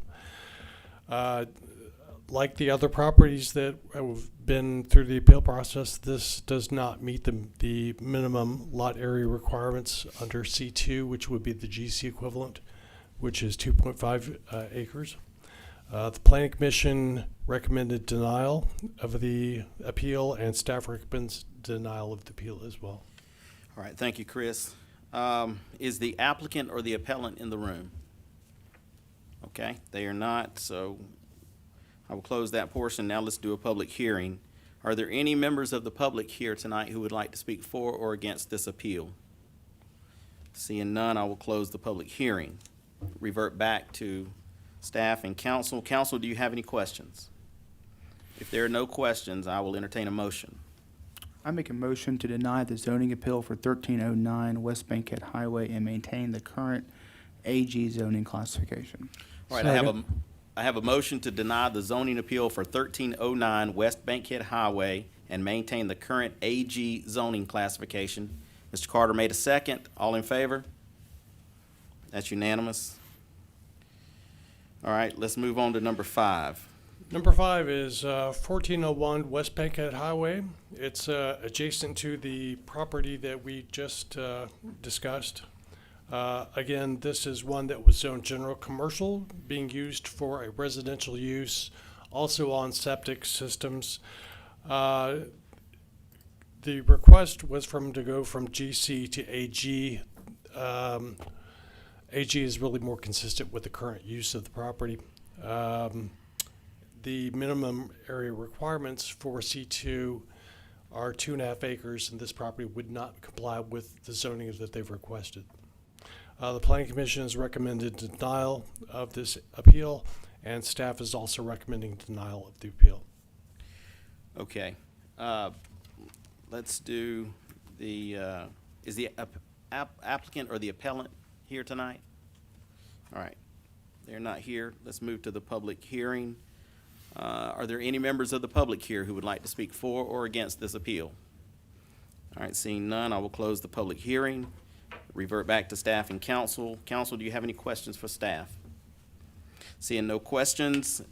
Like the other properties that have been through the appeal process, this does not meet the minimum lot area requirements under C2, which would be the GC equivalent, which is 2.5 acres. The Planning Commission recommended denial of the appeal, and staff recommends denial of the appeal as well. All right, thank you, Chris. Is the applicant or the appellant in the room? Okay, they are not, so I will close that portion. Now let's do a public hearing. Are there any members of the public here tonight who would like to speak for or against this appeal? Seeing none, I will close the public hearing. Revert back to staff and council. Council, do you have any questions? If there are no questions, I will entertain a motion. I make a motion to deny the zoning appeal for 1309 West Bankhead Highway and maintain the current AG zoning classification. All right, I have a motion to deny the zoning appeal for 1309 West Bankhead Highway and maintain the current AG zoning classification. Mr. Carter made a second. All in favor? That's unanimous. All right, let's move on to number 5. Number 5 is 1401 West Bankhead Highway. It's adjacent to the property that we just discussed. Again, this is one that was zoned general commercial, being used for a residential use, also on septic systems. The request was to go from GC to AG. AG is really more consistent with the current use of the property. The minimum area requirements for C2 are 2.5 acres, and this property would not comply with the zoning that they've requested. The Planning Commission has recommended denial of this appeal, and staff is also recommending denial of the appeal. Okay. Let's do the, is the applicant or the appellant here tonight? All right. They're not here. Let's move to the public hearing. Are there any members of the public here who would like to speak for or against this appeal? All right, seeing none, I will close the public hearing, revert back to staff and council. Council, do you have any questions for staff? Seeing no questions,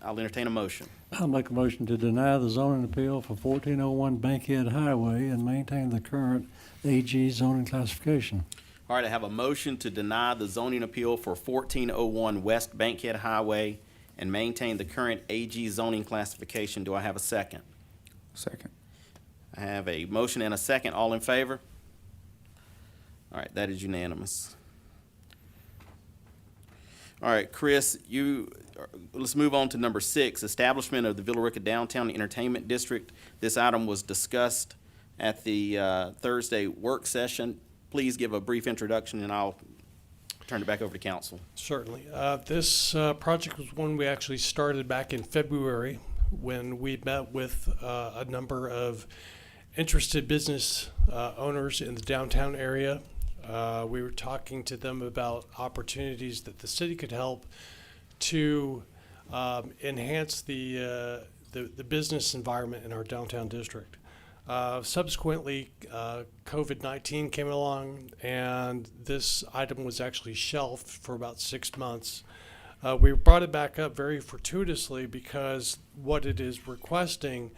I'll entertain a motion. I'll make a motion to deny the zoning appeal for 1401 Bankhead Highway and maintain the current AG zoning classification. All right, I have a motion to deny the zoning appeal for 1401 West Bankhead Highway and maintain the current AG zoning classification. Do I have a second? Second. I have a motion and a second. All in favor? All right, that is unanimous. All right, Chris, let's move on to number 6, establishment of the Villa Rica Downtown Entertainment District. This item was discussed at the Thursday work session. Please give a brief introduction, and I'll turn it back over to council. Certainly. This project was one we actually started back in February when we met with a number of interested business owners in the downtown area. We were talking to them about opportunities that the city could help to enhance the business environment in our downtown district. Subsequently, COVID-19 came along, and this item was actually shelved for about 6 months. We brought it back up very fortuitously because what it is requesting,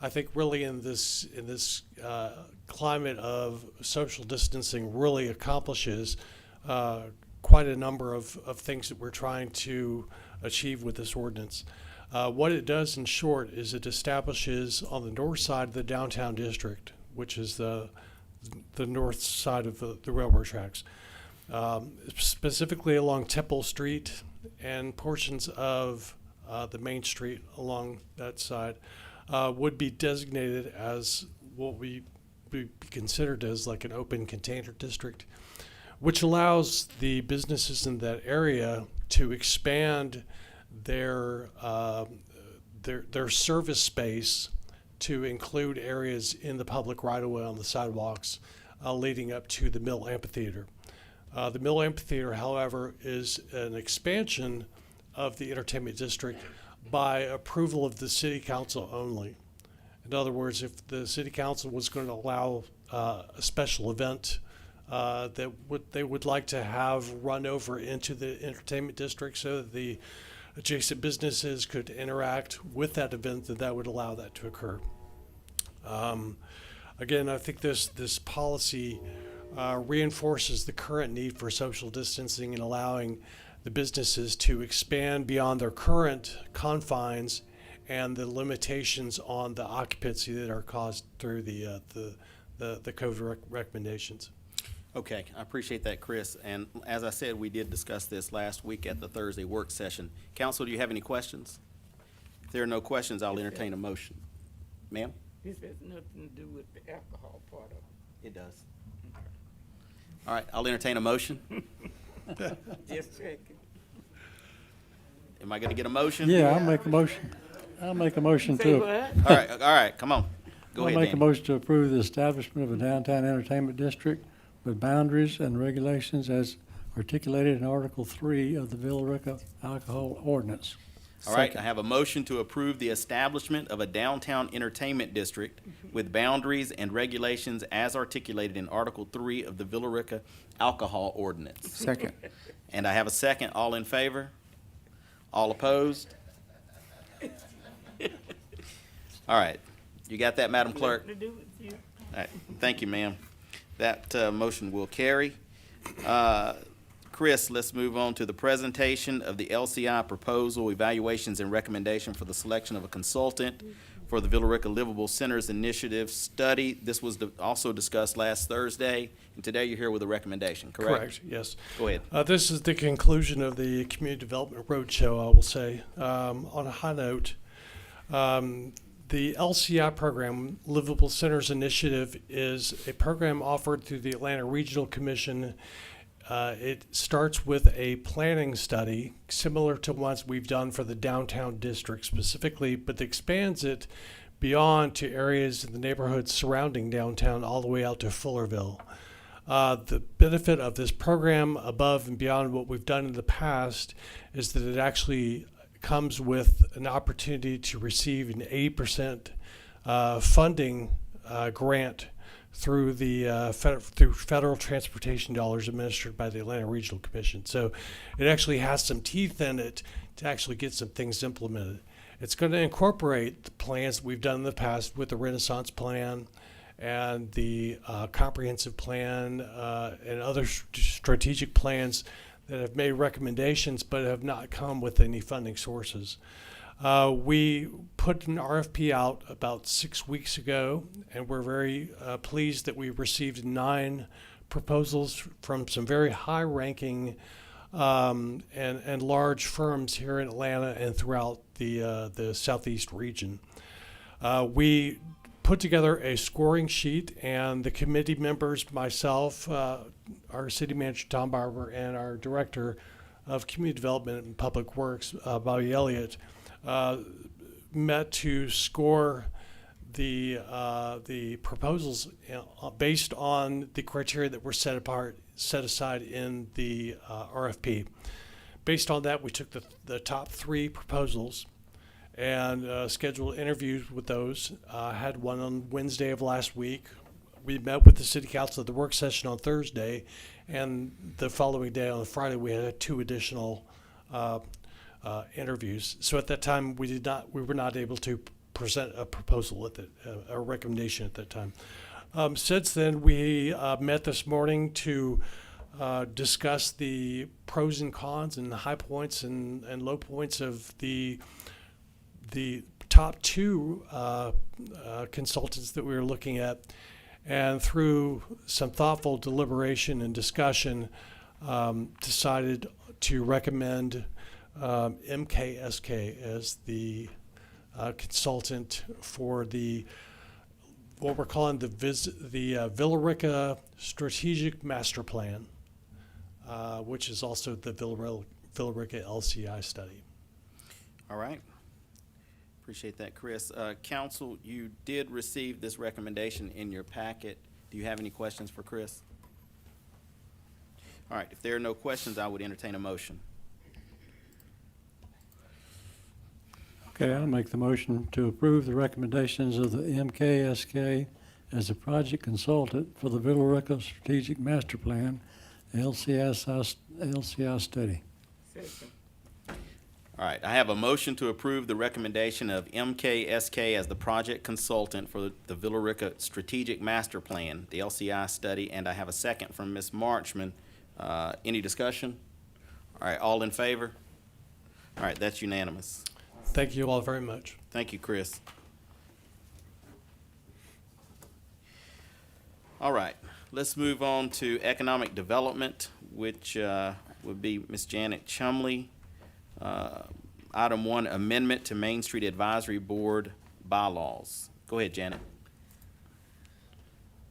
I think, really in this climate of social distancing, really accomplishes quite a number of things that we're trying to achieve with this ordinance. What it does, in short, is it establishes on the north side of the downtown district, which is the north side of the railroad tracks, specifically along Temple Street and portions of the main street along that side, would be designated as what we be considered as like an open container district, which allows the businesses in that area to expand their service space to include areas in the public right-of-way on the sidewalks leading up to the Mill Amphitheater. The Mill Amphitheater, however, is an expansion of the entertainment district by approval of the city council only. In other words, if the city council was going to allow a special event that they would like to have run over into the entertainment district so that the adjacent businesses could interact with that event, that would allow that to occur. Again, I think this policy reinforces the current need for social distancing and allowing the businesses to expand beyond their current confines and the limitations on the occupancy that are caused through the COVID recommendations. Okay, I appreciate that, Chris. And as I said, we did discuss this last week at the Thursday work session. Council, do you have any questions? If there are no questions, I'll entertain a motion. Ma'am? This has nothing to do with the alcohol part of it. It does. All right, I'll entertain a motion. Just checking. Am I gonna get a motion? Yeah, I'll make a motion. I'll make a motion Say to. what? All right, come on. Go I'll ahead, make a Danny. motion to approve the establishment of a downtown entertainment district with boundaries and regulations as articulated in Article 3 of the Villa Rica Alcohol Ordinance. All right, I have a motion to approve the establishment of a downtown entertainment district with boundaries and regulations as articulated in Article 3 of the Villa Rica Alcohol Ordinance. Second. And I have a second. All in favor? All opposed? All right. You got that, Madam Clerk? To do with you. All right. Thank you, ma'am. That motion will carry. Chris, let's move on to the presentation of the LCI proposal, evaluations, and recommendation for the selection of a consultant for the Villa Rica Livable Centers Initiative study. This was also discussed last Thursday, and today you're here with a recommendation, correct? Correct, yes. Go ahead. This is the conclusion of the Community Development Roadshow, I will say. On a high note, the LCI program, Livable Centers Initiative, is a program offered through the Atlanta Regional Commission. It starts with a planning study similar to ones we've done for the downtown district specifically, but expands it beyond to areas in the neighborhoods surrounding downtown all the way out to Fullerville. The benefit of this program above and beyond what we've done in the past is that it actually comes with an opportunity to receive an 80% funding grant through the through federal transportation dollars administered by the Atlanta Regional Commission. So it actually has some teeth in it to actually get some things implemented. It's going to incorporate the plans that we've done in the past with the Renaissance Plan and the comprehensive plan and other strategic plans that have made recommendations but have not come with any funding sources. We put an RFP out about 6 weeks ago, and we're very pleased that we received 9 proposals from some very high-ranking and large firms here in Atlanta and throughout the Southeast region. We put together a scoring sheet, and the committee members, myself, our city manager Tom Barber, and our director of community development and public works, Bobby Elliott, met to score the proposals based on the criteria that were set aside in the RFP. Based on that, we took the top 3 proposals and scheduled interviews with those. Had one on Wednesday of last week. We met with the city council at the work session on Thursday, and the following day on Friday we had 2 additional interviews. So at that time we were not able to present a proposal a recommendation at that time. Since then we met this morning to discuss the pros and cons and the high points and low points of the top 2 consultants that we were looking at, and through some thoughtful deliberation and discussion decided to recommend MKSK as the consultant for what we're calling the Villa Rica Strategic Master Plan, which is also the Villa Rica LCI study. All right. Appreciate that, Chris. Council, you did receive this recommendation in your packet. Do you have any questions for Chris? All right. If there are no questions, I would entertain a motion. Okay, I'll make the motion to approve the recommendations of the MKSK as a project consultant for the Villa Rica Strategic Master Plan, the LCI study. Second. All right, I have a motion to approve the recommendation of MKSK as the project consultant for the Villa Rica Strategic Master Plan, the LCI study, and I have a second from Ms. Marchman. Any discussion? All right, all in favor? All right, that's unanimous. Thank you all very much. Thank you, Chris. All right, let's move on to economic development, which would be Ms. Janet Chumley. Item 1, amendment to Main Street Advisory Board bylaws. Go ahead, Janet.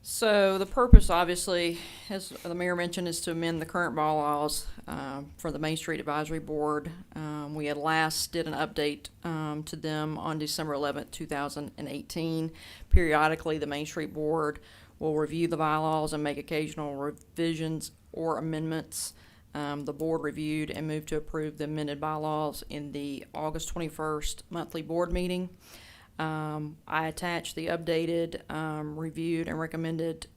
So the purpose, obviously, as the mayor mentioned, is to amend the current bylaws for the Main Street Advisory Board. We had last did an update to them on December 11th, 2018. Periodically, the Main Street Board will review the bylaws and make occasional revisions or amendments. The board reviewed and moved to approve the amended bylaws in the August 21st monthly board meeting. I attached the updated, reviewed and recommended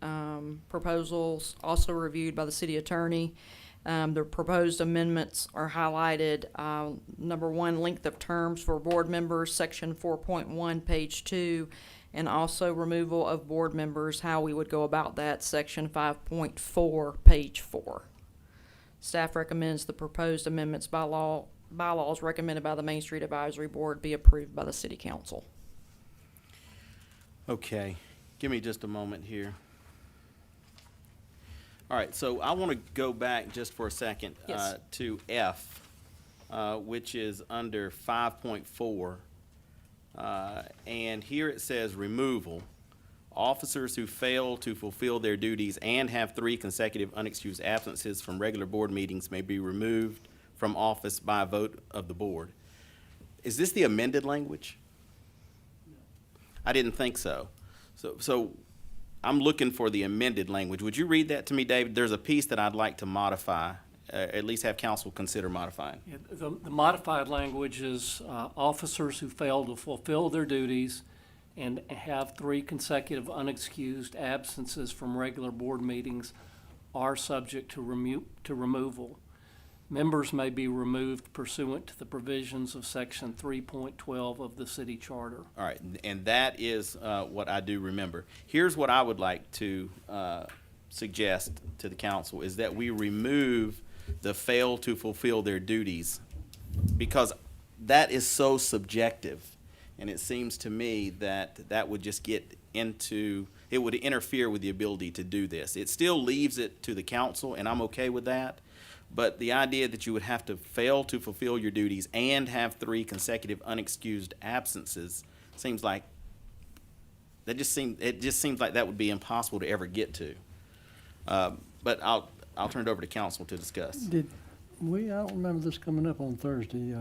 proposals, also reviewed by the city attorney, The proposed amendments are highlighted. Number 1, length of terms for board members, section 4.1, page 2, and also removal of board members, how we would go about that, section 5.4, page 4. Staff recommends the proposed amendments bylaws recommended by the Main Street Advisory Board be approved by the City Council. Okay, give me just a moment here. All right, so I want to go back just for a second Yes. to F, which is under 5.4. And here it says removal. Officers who fail to fulfill their duties and have 3 consecutive unexcused absences from regular board meetings may be removed from office by a vote of the board. Is this the amended language? I didn't think so. So I'm looking for the amended language. Would you read that to me, David? There's a piece that I'd like to modify, at least have council consider modifying. Yeah, the modified language is officers who fail to fulfill their duties and have 3 consecutive unexcused absences from regular board meetings are subject to removal. Members may be removed pursuant to the provisions of section 3.12 of the city charter. All right, and that is what I do remember. Here's what I would like to suggest to the council, is that we remove the fail to fulfill their duties, because that is so subjective. And it seems to me that that would just get into, it would interfere with the ability to do this. It still leaves it to the council, and I'm okay with that. But the idea that you would have to fail to fulfill your duties and have 3 consecutive unexcused absences seems like, it just seems like that would be impossible to ever get to. But I'll turn it over to council to discuss. I don't remember this coming up on Thursday.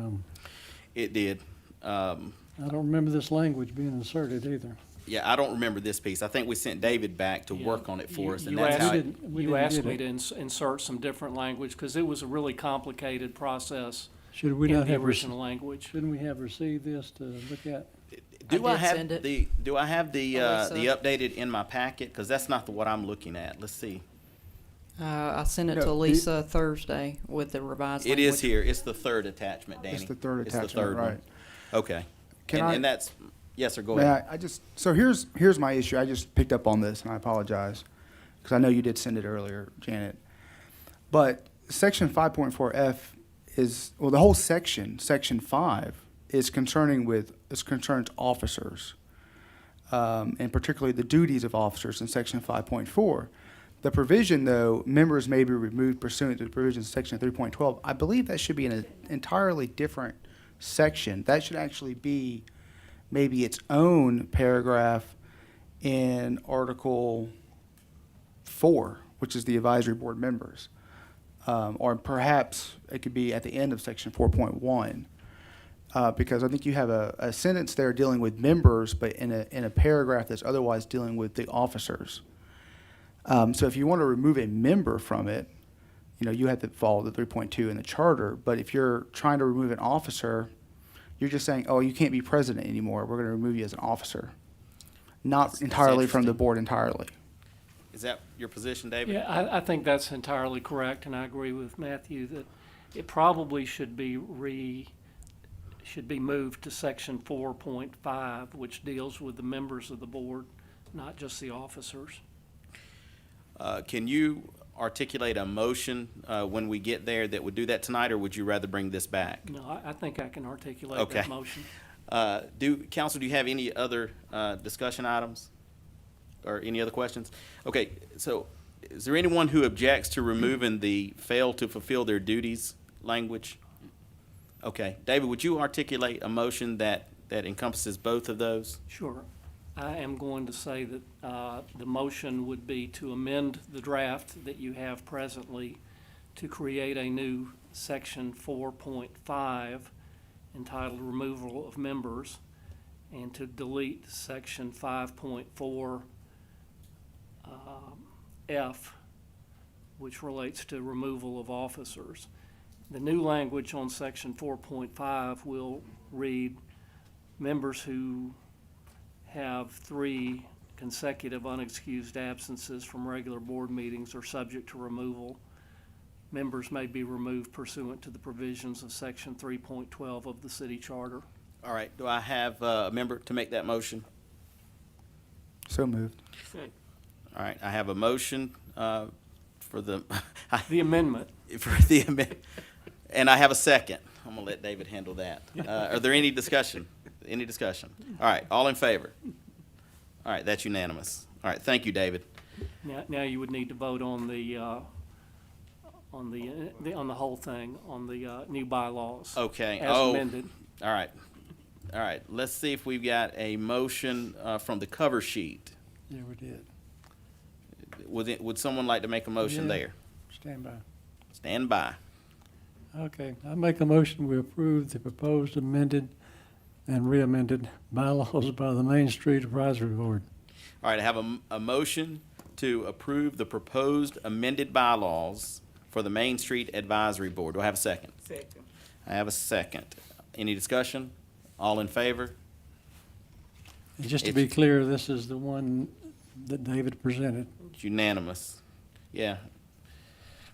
It did. I don't remember this language being inserted either. Yeah, I don't remember this piece. I think we sent David back to work on it for us, and that's how. You asked me to insert some different language because it was a really complicated process Should we in not the have original language. Shouldn't we have received this to look at? Do I I did have send it. do I have the Alyssa. updated in my packet? Because that's not what I'm looking at. Let's see. I sent it No, to the- Lisa Thursday with the revised It language. is here. It's the 3rd attachment, Danny. It's the third It's the attachment, 3rd one. right. Okay. Can And I- and that's, yes, sir, go May ahead. I just, so here's my issue. I just picked up on this, and I apologize, because I know you did send it earlier, Janet. But section 5.4F is, well, the whole section 5, concerns officers, and particularly the duties of officers in section 5.4. The provision, though, members may be removed pursuant to the provisions of section 3.12, I believe that should be in an entirely different section. That should actually be maybe its own paragraph in Article 4, which is the advisory board members. Or perhaps it could be at the end of section 4.1. Because I think you have a sentence there dealing with members, but in a paragraph that's otherwise dealing with the officers. So if you want to remove a member from it, you have to follow the 3.2 in the charter. But if you're trying to remove an officer, you're just saying, oh, you can't be president anymore. We're going to remove you as an officer. Not That's entirely from the interesting. board entirely. Is that your position, David? Yeah, I think that's entirely correct, and I agree with Matthew that it probably should be moved to section 4.5, which deals with the members of the board, not just the officers. Can you articulate a motion when we get there that would do that tonight, or would you rather bring this back? No, I think I can articulate Okay. that motion. Council, do you have any other discussion items or any other questions? Okay, so is there anyone who objects to removing the fail to fulfill their duties language? Okay, David, would you articulate a motion that encompasses both of those? Sure. I am going to say that the motion would be to amend the draft that you have presently to create a new section 4.5 entitled Removal of Members, and to delete section 5.4 F, which relates to removal of officers. The new language on section 4.5 will read, members who have 3 consecutive unexcused absences from regular board meetings are subject to removal. members may be removed pursuant to the provisions of Section 3.12 of the city charter. All right, do I have a member to make that motion? So moved. All right, I have a motion for the, The amendment. for the amendment, and I have a second. I'm gonna let David handle that. Are there any discussion? Any discussion? All right, all in favor? All right, that's unanimous. All right, thank you, David. Now you would need to vote on the whole thing, on the new bylaws. Okay. As amended. All right. All right, let's see if we've got a motion from the cover sheet. Yeah, we did. Would someone like to make a motion Yeah. there? Stand by. Stand by. Okay, I make a motion, we approve the proposed amended and re-amended bylaws by the Main Street Advisory Board. All right, I have a motion to approve the proposed amended bylaws for the Main Street Advisory Board. Do I have a second? Second. I have a second. Any discussion? All in favor? And just to be clear, this is the one that David presented. It's unanimous. Yeah.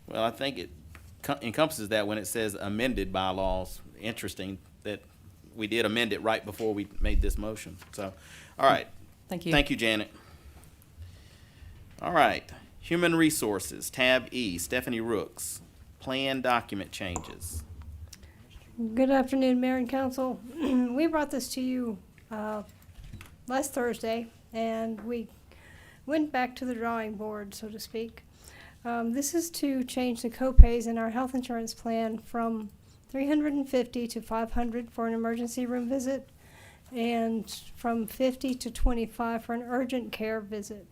Well, I think it encompasses that when it says amended bylaws. Interesting that we did amend it right before we made this motion. So, all right. Thank you. Thank you, Janet. All right. Human Resources, tab E, Stephanie Rooks, plan document changes. Good afternoon, Mayor and Council. We brought this to you last Thursday, and we went back to the drawing board, so to speak. This is to change the copays in our health insurance plan from $350 to $500 for an emergency room visit, and from $50 to $25 for an urgent care visit.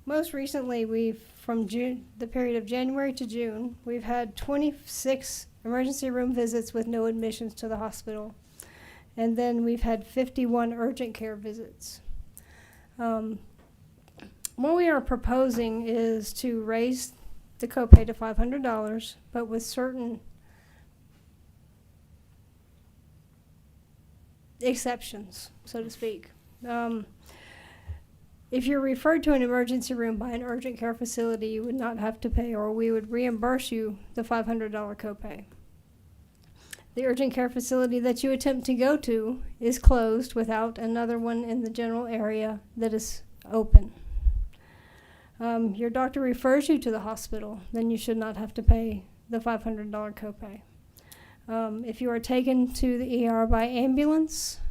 Most recently, from the period of January to June, we've had 26 emergency room visits with no admissions to the hospital. And then we've had 51 urgent care visits. What we are proposing is to raise the copay to $500, but with certain exceptions, so to speak. If you're referred to an emergency room by an urgent care facility, you would not have to pay, or we would reimburse you the $500 copay. The urgent care facility that you attempt to go to is closed without another one in the general area that is open. Your doctor refers you to the hospital, then you should not have to pay the $500 copay. If you are taken to the ER by ambulance,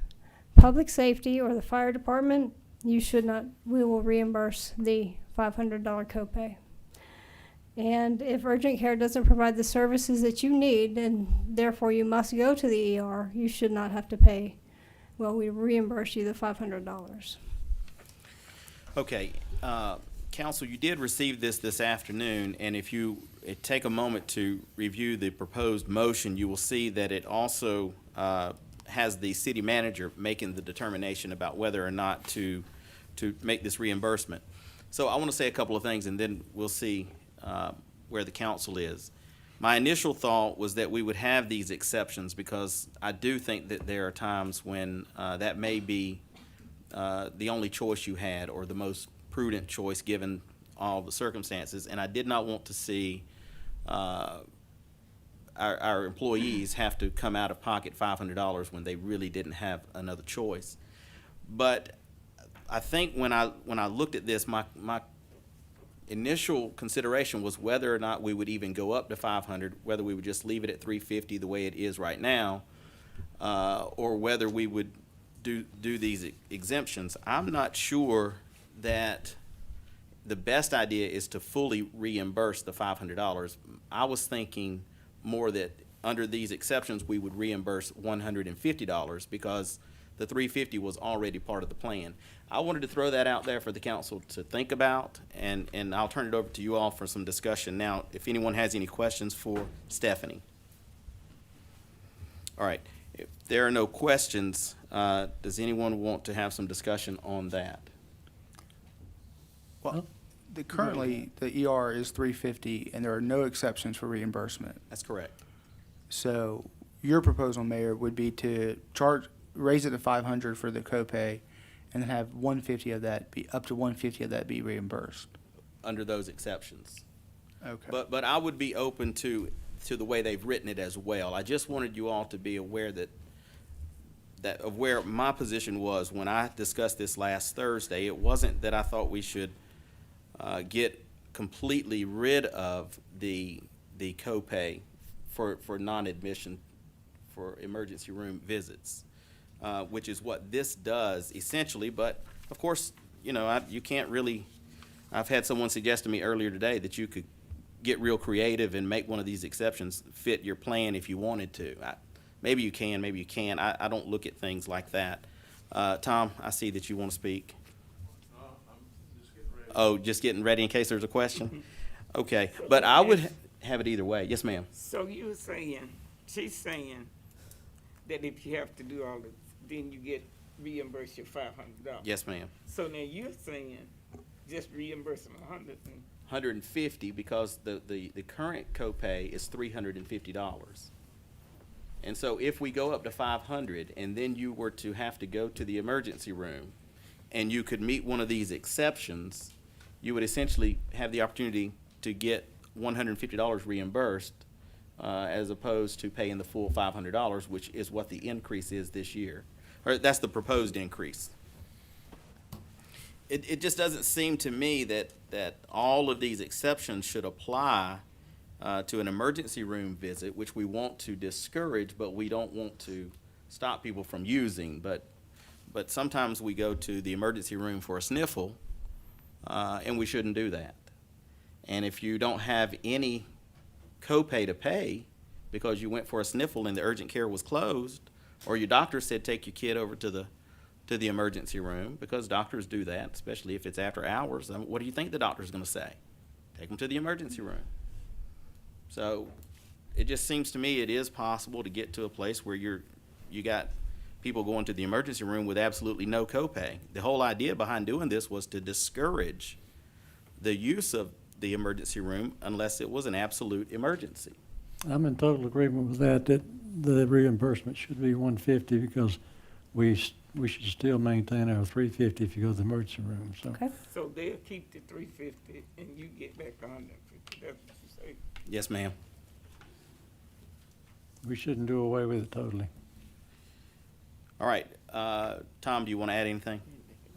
public safety, or the fire department, you should not, we will reimburse the $500 copay. And if urgent care doesn't provide the services that you need, and therefore you must go to the ER, you should not have to pay. Well, we reimburse you the $500. Okay, Council, you did receive this afternoon, and if you take a moment to review the proposed motion, you will see that it also has the city manager making the determination about whether or not to make this reimbursement. So I want to say a couple of things, and then we'll see where the council is. My initial thought was that we would have these exceptions because I do think that there are times when that may be the only choice you had or the most prudent choice given all the circumstances, and I did not want to see our employees have to come out of pocket $500 when they really didn't have another choice. But I think when I looked at this, my initial consideration was whether or not we would even go up to 500, whether we would just leave it at 350 the way it is right now, or whether we would do these exemptions. I'm not sure that the best idea is to fully reimburse the $500. I was thinking more that under these exceptions we would reimburse $150 because the $350 was already part of the plan. I wanted to throw that out there for the council to think about, and I'll turn it over to you all for some discussion now, if anyone has any questions for Stephanie. All right, if there are no questions, does anyone want to have some discussion on that? Well, currently, the ER is $350, and there are no exceptions for reimbursement. That's correct. So your proposal, Mayor, would be to raise it to $500 for the copay, and then have up to $150 of that be reimbursed. Under those exceptions. Okay. But I would be open to the way they've written it as well. I just wanted you all to be aware that of where my position was when I discussed this last Thursday. It wasn't that I thought we should get completely rid of the copay for non-admission for emergency room visits, which is what this does essentially. But of course, you know, you can't really. I've had someone suggest to me earlier today that you could get real creative and make one of these exceptions fit your plan if you wanted to. Maybe you can, maybe you can't. I don't look at things like that. Tom, I see that you want to speak. Oh, just getting ready in case there's a question? Okay, but I would have it either way. Yes, ma'am. So you were saying, she's saying that if you have to do all this, then you get reimbursed your $500. Yes, ma'am. So now you're saying just reimburse them $150 because the current copay is $350. And so if we go up to $500 and then you were to have to go to the emergency room and you could meet one of these exceptions, you would essentially have the opportunity to get $150 reimbursed as opposed to paying the full $500, which is what the increase is this year. Or that's the proposed increase. It just doesn't seem to me that all of these exceptions should apply to an emergency room visit, which we want to discourage, but we don't want to stop people from using. But sometimes we go to the emergency room for a sniffle, and we shouldn't do that. And if you don't have any copay to pay because you went for a sniffle and the urgent care was closed, or your doctor said take your kid over to the emergency room, because doctors do that, especially if it's after hours. What do you think the doctor's going to say? Take them to the emergency room. So it just seems to me it is possible to get to a place where you got people going to the emergency room with absolutely no copay. The whole idea behind doing this was to discourage the use of the emergency room unless it was an absolute emergency. I'm in total agreement with that the reimbursement should be $150 because we should still maintain our $350 if you go to the emergency room, so. Okay. So they'll keep the $350 and you get back $150. That's what you say. Yes, ma'am. We shouldn't do away with it totally. All right. Tom, do you want to add anything?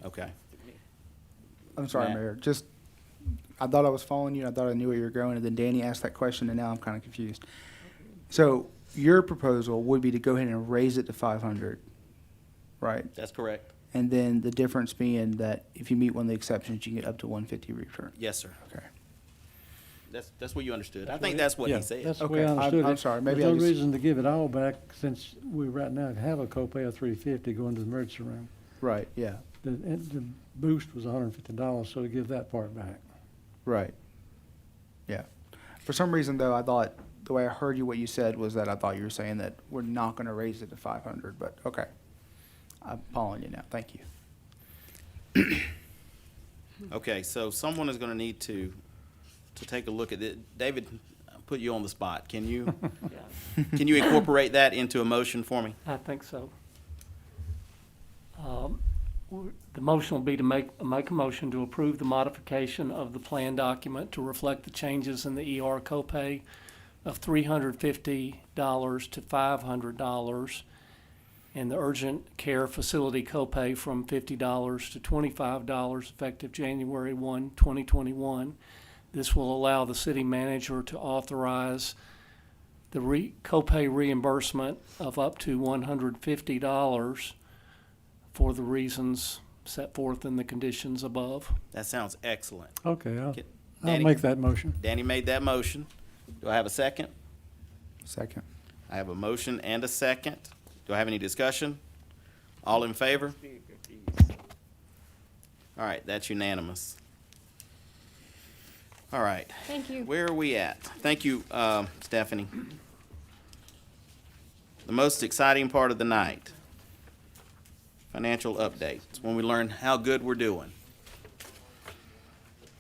Okay. I'm sorry, Matt. Mayor. Just, I thought I was following you. I thought I knew where you were going, and then Danny asked that question, and now I'm kind of confused. So your proposal would be to go ahead and raise it to 500, right? That's correct. And then the difference being that if you meet one of the exceptions, you get up to 150 return. Yes, sir. Okay. That's what you understood. I think that's what Yeah, he said. that's the Okay, way I understood it. I'm sorry, maybe I There's no just- reason to give it all back since we right now have a copay of $350 going to the emergency room. Right, yeah, The boost was $150, so to give that part back. right. Yeah. For some reason, though, I thought, the way I heard you, what you said was that I thought you were saying that we're not going to raise it to 500, but okay. I'm following you now. Thank you. Okay, so someone is going to need to take a look at it. David, I'll put you on the spot. Can you incorporate that into a motion for me? I think so. The motion will be to make a motion to approve the modification of the plan document to reflect the changes in the ER copay of $350 to $500 and the urgent care facility copay from $50 to $25 effective January 1, 2021. This will allow the city manager to authorize the copay reimbursement of up to $150 for the reasons set forth in the conditions above. That sounds excellent. Okay, I'll Danny? make that motion. Danny made that motion. Do I have a second? Second. I have a motion and a second. Do I have any discussion? All in favor? All right, that's unanimous. All right. Thank you. Where are we at? Thank you, Stephanie. The most exciting part of the night, financial updates, when we learn how good we're doing.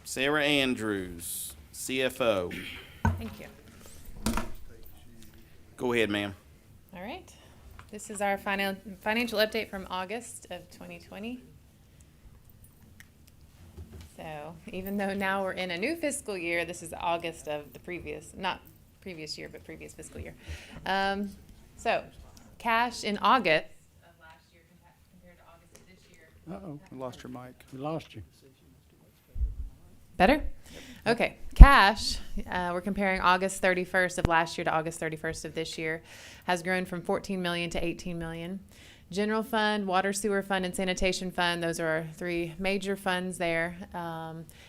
Sarah Andrews, CFO. Thank you. Go ahead, ma'am. All right. This is our financial update from August of 2020. So even though now we're in a new fiscal year, this is August of the previous, not previous year, but previous fiscal year. So cash in August of last year compared to August of this year. Uh-oh, we lost your mic. We lost you. Better? Okay. Cash, we're comparing August 31st of last year to August 31st of this year, has grown from 14 million to 18 million. General fund, water, sewer fund, and sanitation fund, those are our three major funds there.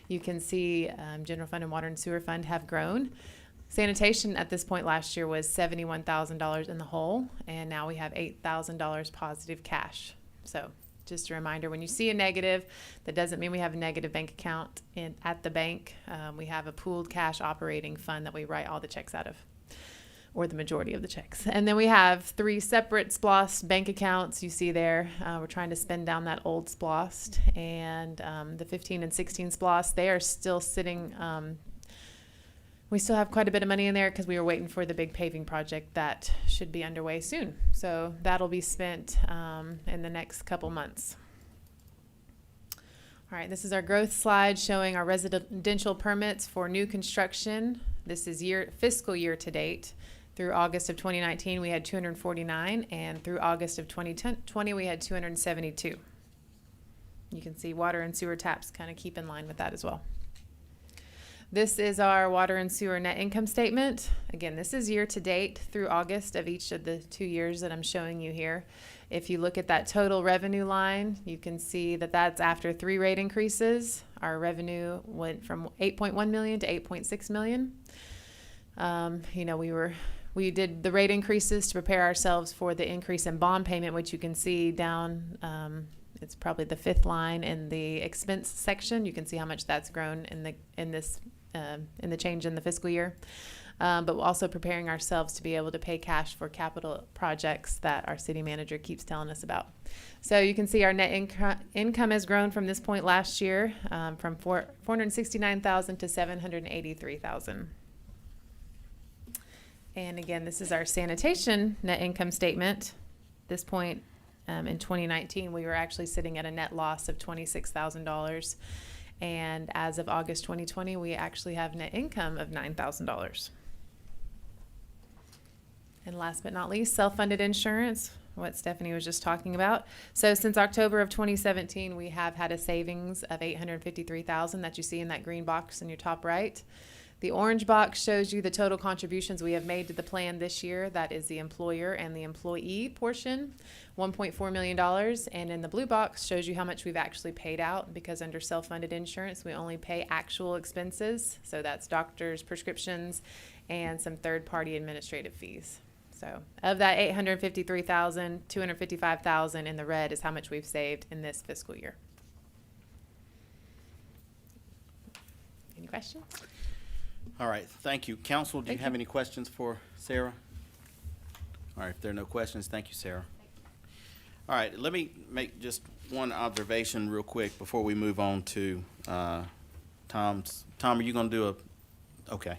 You can see general fund and water and sewer fund have grown. Sanitation at this point last year was $71,000 in the hole, and now we have $8,000 positive cash. So just a reminder, when you see a negative, that doesn't mean we have a negative bank account at the bank. We have a pooled cash operating fund that we write all the checks out of, or the majority of the checks. And then we have three separate SPLOST bank accounts you see there. We're trying to spend down that old SPLOST, and the 15 and 16 SPLOST, they are still sitting. We still have quite a bit of money in there because we were waiting for the big paving project that should be underway soon. So that'll be spent in the next couple months. All right, this is our growth slide showing our residential permits for new construction. This is fiscal year to date. Through August of 2019, we had 249, and through August of 2020, we had 272. You can see water and sewer taps kind of keep in line with that as well. This is our water and sewer net income statement. Again, this is year to date through August of each of the 2 years that I'm showing you here. If you look at that total revenue line, you can see that that's after 3 rate increases. Our revenue went from 8.1 million to 8.6 million. You know, we did the rate increases to prepare ourselves for the increase in bond payment, which you can see down, it's probably the 5th line in the expense section. You can see how much that's grown in the change in the fiscal year. But we're also preparing ourselves to be able to pay cash for capital projects that our city manager keeps telling us about. So you can see our net income has grown from this point last year, from 469,000 to 783,000. And again, this is our sanitation net income statement. This point in 2019, we were actually sitting at a net loss of $26,000. And as of August 2020, we actually have net income of $9,000. And last but not least, self-funded insurance, what Stephanie was just talking about. So since October of 2017, we have had a savings of $853,000 that you see in that green box in your top right. The orange box shows you the total contributions we have made to the plan this year. That is the employer and the employee portion, $1.4 million. And in the blue box shows you how much we've actually paid out, because under self-funded insurance, we only pay actual expenses. So that's doctors, prescriptions, and some third-party administrative fees. So of that $853,000, $255,000 in the red is how much we've saved in this fiscal year. Any questions? All right, thank you. Council, do you Thank have you. any questions for Sarah? All right, if there are no questions, thank you, Sarah. All right, let me make just one observation real quick before we move on to Tom's. Tom, are you going to do a, okay.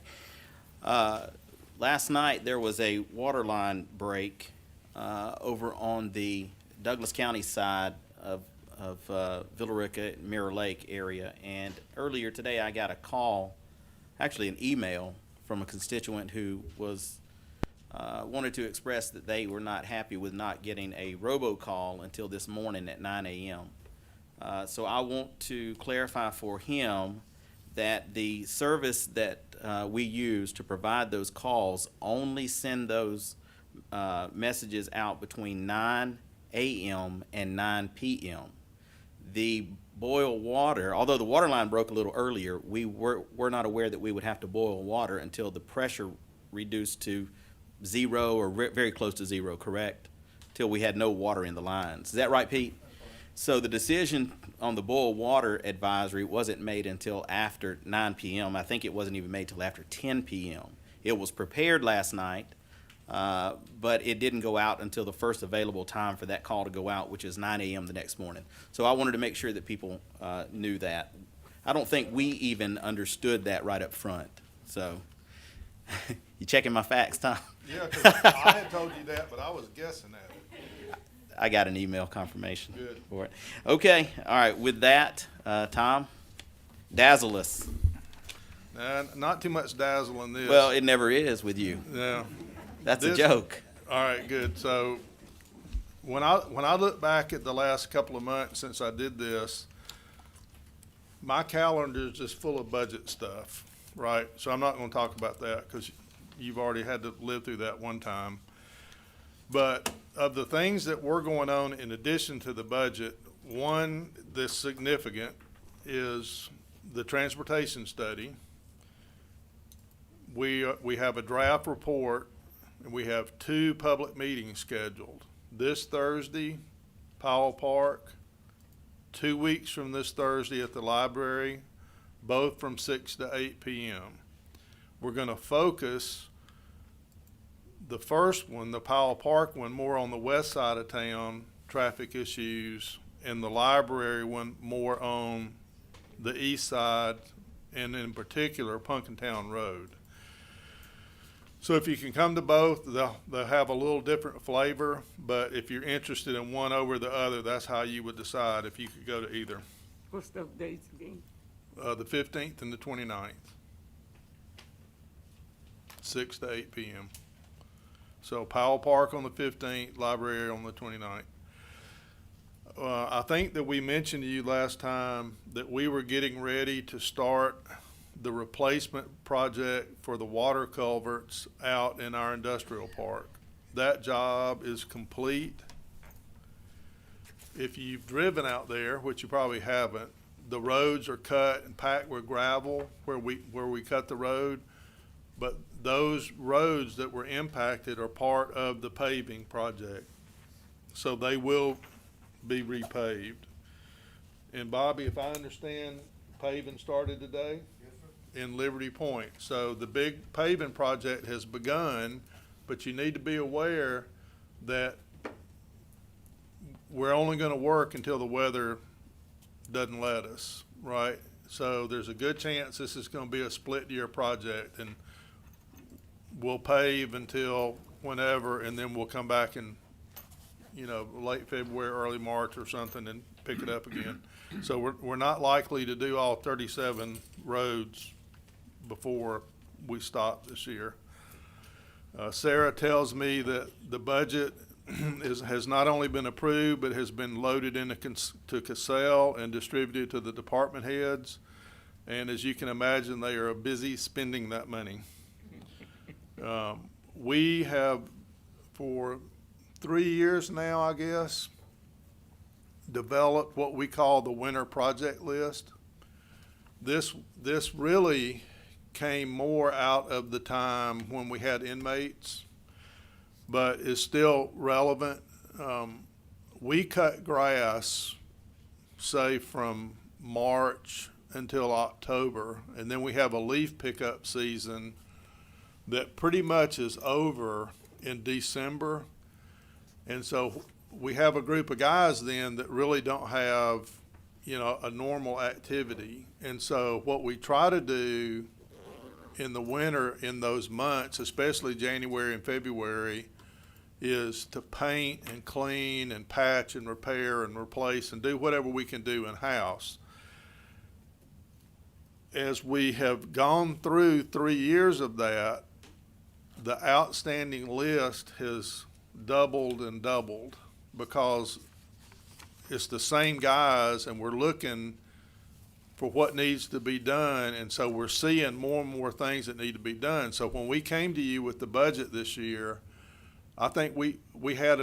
Last night, there was a water line break over on the Douglas County side of Villa Rica, Mirror Lake area. And earlier today, I got a call, actually an email, from a constituent who was wanted to express that they were not happy with not getting a robocall until this morning at 9 a.m. So I want to clarify for him that the service that we use to provide those calls only send those messages out between 9 a.m. and 9 p.m. The boil water, although the water line broke a little earlier, we're not aware that we would have to boil water until the pressure reduced to 0 or very close to 0, correct? Till we had no water in the lines. Is that right, Pete? So the decision on the boil water advisory wasn't made until after 9 p.m. I think it wasn't even made till after 10 p.m. It was prepared last night, but it didn't go out until the first available time for that call to go out, which is 9 a.m. the next morning. So I wanted to make sure that people knew that. I don't think we even understood that right up front. So you checking my facts, Tom? Yeah, 'cause I had told you that, but I was guessing at it. I got an email confirmation Good. for it. Okay, all right, with that, Tom, Dazzle us. Not too much dazzle in this. Well, it never is with you. Yeah. That's a This- joke. All right, good. So when I look back at the last couple of months since I did this, my calendar is just full of budget stuff, right? So I'm not going to talk about that because you've already had to live through that one time. But of the things that were going on in addition to the budget, one that's significant is the transportation study. We have a draft report, and we have 2 public meetings scheduled. This Thursday, Powell Park, 2 weeks from this Thursday at the library, both from 6 to 8 p.m. We're going to focus the first one, the Powell Park one, more on the west side of town, traffic issues, and the library one more on the east side, and in particular, Punkintown Road. So if you can come to both, they'll have a little different flavor, but if you're interested in one over the other, that's how you would decide if you could go to either. What's the dates again? The 15th and the 29th, 6 to 8 p.m. So Powell Park on the 15th, library on the 29th. I think that we mentioned to you last time that we were getting ready to start the replacement project for the water culverts out in our industrial park. That job is complete. If you've driven out there, which you probably haven't, the roads are cut and packed with gravel where we cut the road, but those roads that were impacted are part of the paving project. So they will be repaved. And Bobby, if I understand, paving started today? In Liberty Point. So the big paving project has begun, but you need to be aware that we're only going to work until the weather doesn't let us, right? So there's a good chance this is going to be a split year project, and we'll pave until whenever, and then we'll come back in, late February, early March or something and pick it up again. So we're not likely to do all 37 roads before we stop this year. Sarah tells me that the budget has not only been approved, but has been loaded into to Cassell and distributed to the department heads. And as you can imagine, they are busy spending that money. We have, for 3 years now, I guess, developed what we call the winter project list. This really came more out of the time when we had inmates, but is still relevant. We cut grass, say, from March until October, and then we have a leaf pickup season that pretty much is over in December. And so we have a group of guys then that really don't have, a normal activity. And so what we try to do in the winter, in those months, especially January and February, is to paint and clean and patch and repair and replace and do whatever we can do in-house. As we have gone through 3 years of that, the outstanding list has doubled and doubled because it's the same guys and we're looking for what needs to be done, and so we're seeing more and more things that need to be done. So when we came to you with the budget this year, I think we had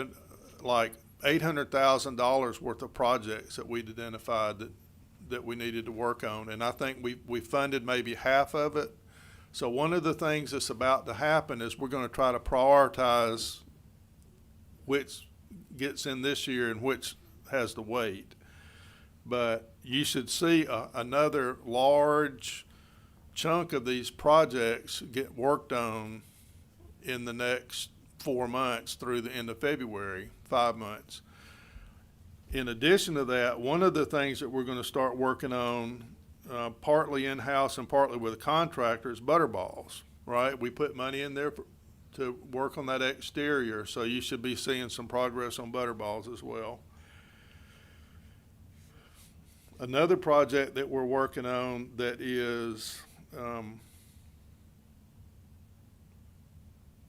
like $800,000 worth of projects that we'd identified that we needed to work on, and I think we funded maybe half of it. So one of the things that's about to happen is we're going to try to prioritize which gets in this year and which has to wait. But you should see another large chunk of these projects get worked on in the next 4 months through the end of February, 5 months. In addition to that, one of the things that we're going to start working on, partly in-house and partly with contractors, butterballs, right? We put money in there to work on that exterior, so you should be seeing some progress on butterballs as well. Another project that we're working on that is going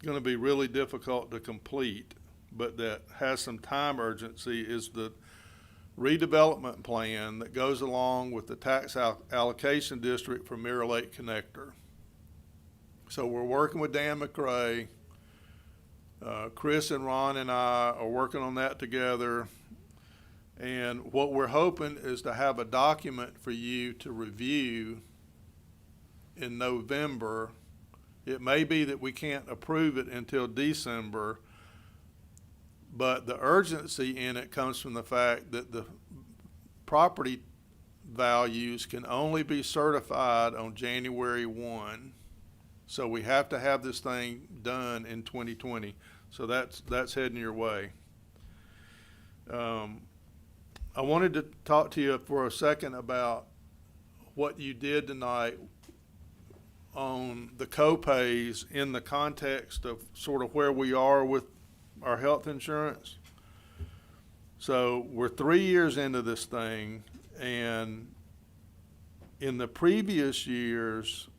to be really difficult to complete, but that has some time urgency, is the redevelopment plan that goes along with the tax allocation district for Mirror Lake Connector. So we're working with Dan McRae. Chris and Ron and I are working on that together. And what we're hoping is to have a document for you to review in November. It may be that we can't approve it until December, but the urgency in it comes from the fact that the property values can only be certified on January 1. So we have to have this thing done in 2020. So that's heading your way. I wanted to talk to you for a second about what you did tonight on the co-pays in the context of sort of where we are with our health insurance. So we're 3 years into this thing, and in the previous years,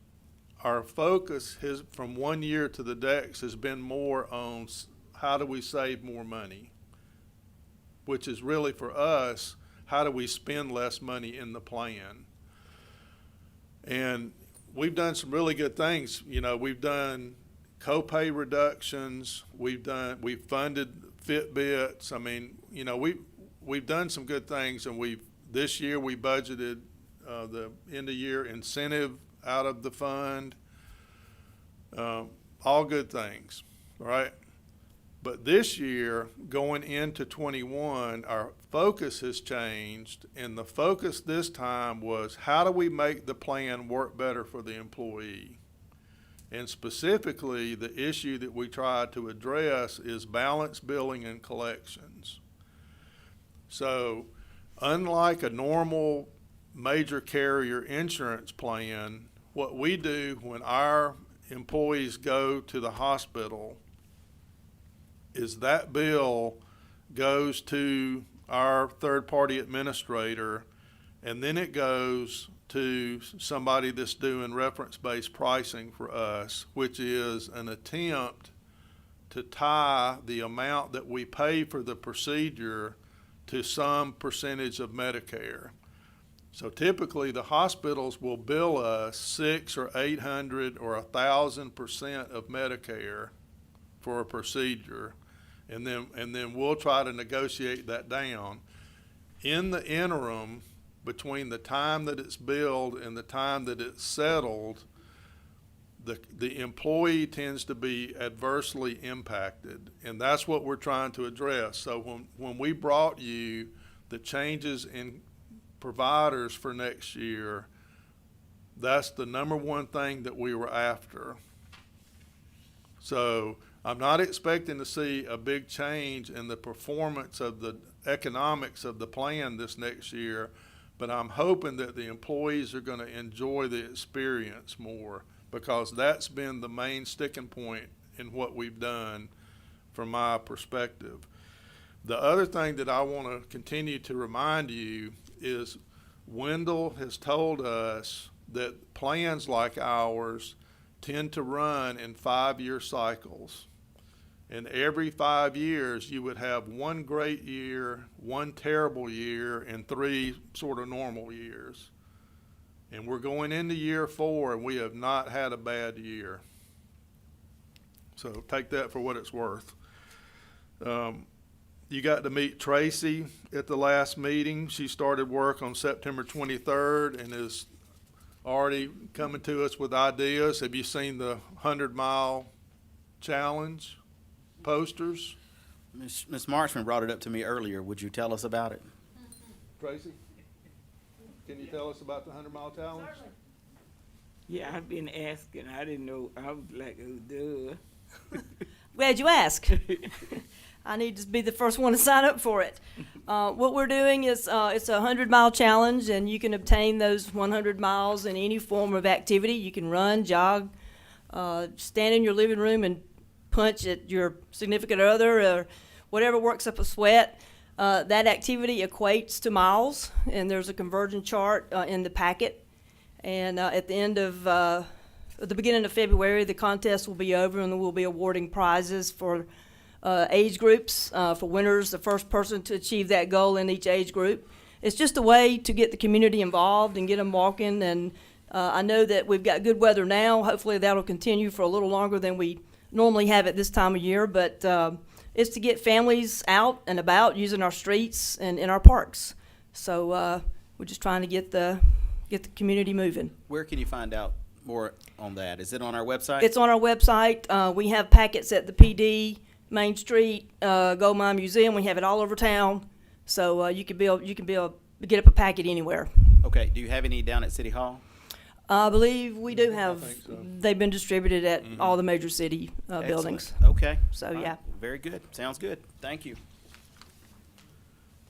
our focus has, from 1 year to the next, has been more on how do we save more money, which is really for us, how do we spend less money in the plan? And we've done some really good things. You know, we've done copay reductions. We've funded Fitbits. I mean, you know, we've done some good things, and this year we budgeted the end of year incentive out of the fund. All good things, right? But this year, going into 21, our focus has changed, and the focus this time was how do we make the plan work better for the employee? And specifically, the issue that we tried to address is balance billing and collections. So, unlike a normal major carrier insurance plan, what we do when our employees go to the hospital is that bill goes to our third-party administrator, and then it goes to somebody that's doing reference-based pricing for us, which is an attempt to tie the amount that we pay for the procedure to some percentage of Medicare. So typically, the hospitals will bill us 600 or 800 or 1,000% of Medicare for a procedure, and then we'll try to negotiate that down. In the interim, between the time that it's billed and the time that it's settled, the employee tends to be adversely impacted, and that's what we're trying to address. So when we brought you the changes in providers for next year, that's the number one thing that we were after. So I'm not expecting to see a big change in the performance of the economics of the plan this next year, but I'm hoping that the employees are going to enjoy the experience more, because that's been the main sticking point in what we've done from my perspective. The other thing that I want to continue to remind you is Wendell has told us that plans like ours tend to run in 5-year cycles. And every 5 years, you would have one great year, one terrible year, and 3 sort of normal years. And we're going into year 4, and we have not had a bad year. So take that for what it's worth. You got to meet Tracy at the last meeting. She started work on September 23rd and is already coming to us with ideas. Have you seen the 100-mile challenge posters? Ms. Marchman brought it up to me earlier. Would you tell us about it? Tracy, can you tell us about the 100-mile challenge? Yeah, I've been asking. I didn't know. I was like, oh, duh. Glad you asked. I need to be the first one to sign up for it. What we're doing is it's a 100-mile challenge, and you can obtain those 100 miles in any form of activity. You can run, jog, stand in your living room and punch at your significant other or whatever works up a sweat. That activity equates to miles, and there's a conversion chart in the packet. And at the beginning of February, the contest will be over, and we'll be awarding prizes for age groups. For winners, the first person to achieve that goal in each age group. It's just a way to get the community involved and get them walking. And I know that we've got good weather now. Hopefully that'll continue for a little longer than we normally have at this time of year. But it's to get families out and about using our streets and in our parks. So we're just trying to get the community moving. Where can you find out more on that? Is it on our website? It's on our website. We have packets at the PD, Main Street, Gold Mine Museum. We have it all over town. So you can get up a packet anywhere. Okay. Do you have any down at City Hall? I believe we do have. think so. They've been distributed at all the major city buildings. Excellent. Okay. So, All right. yeah. Very good. Sounds good. Thank you.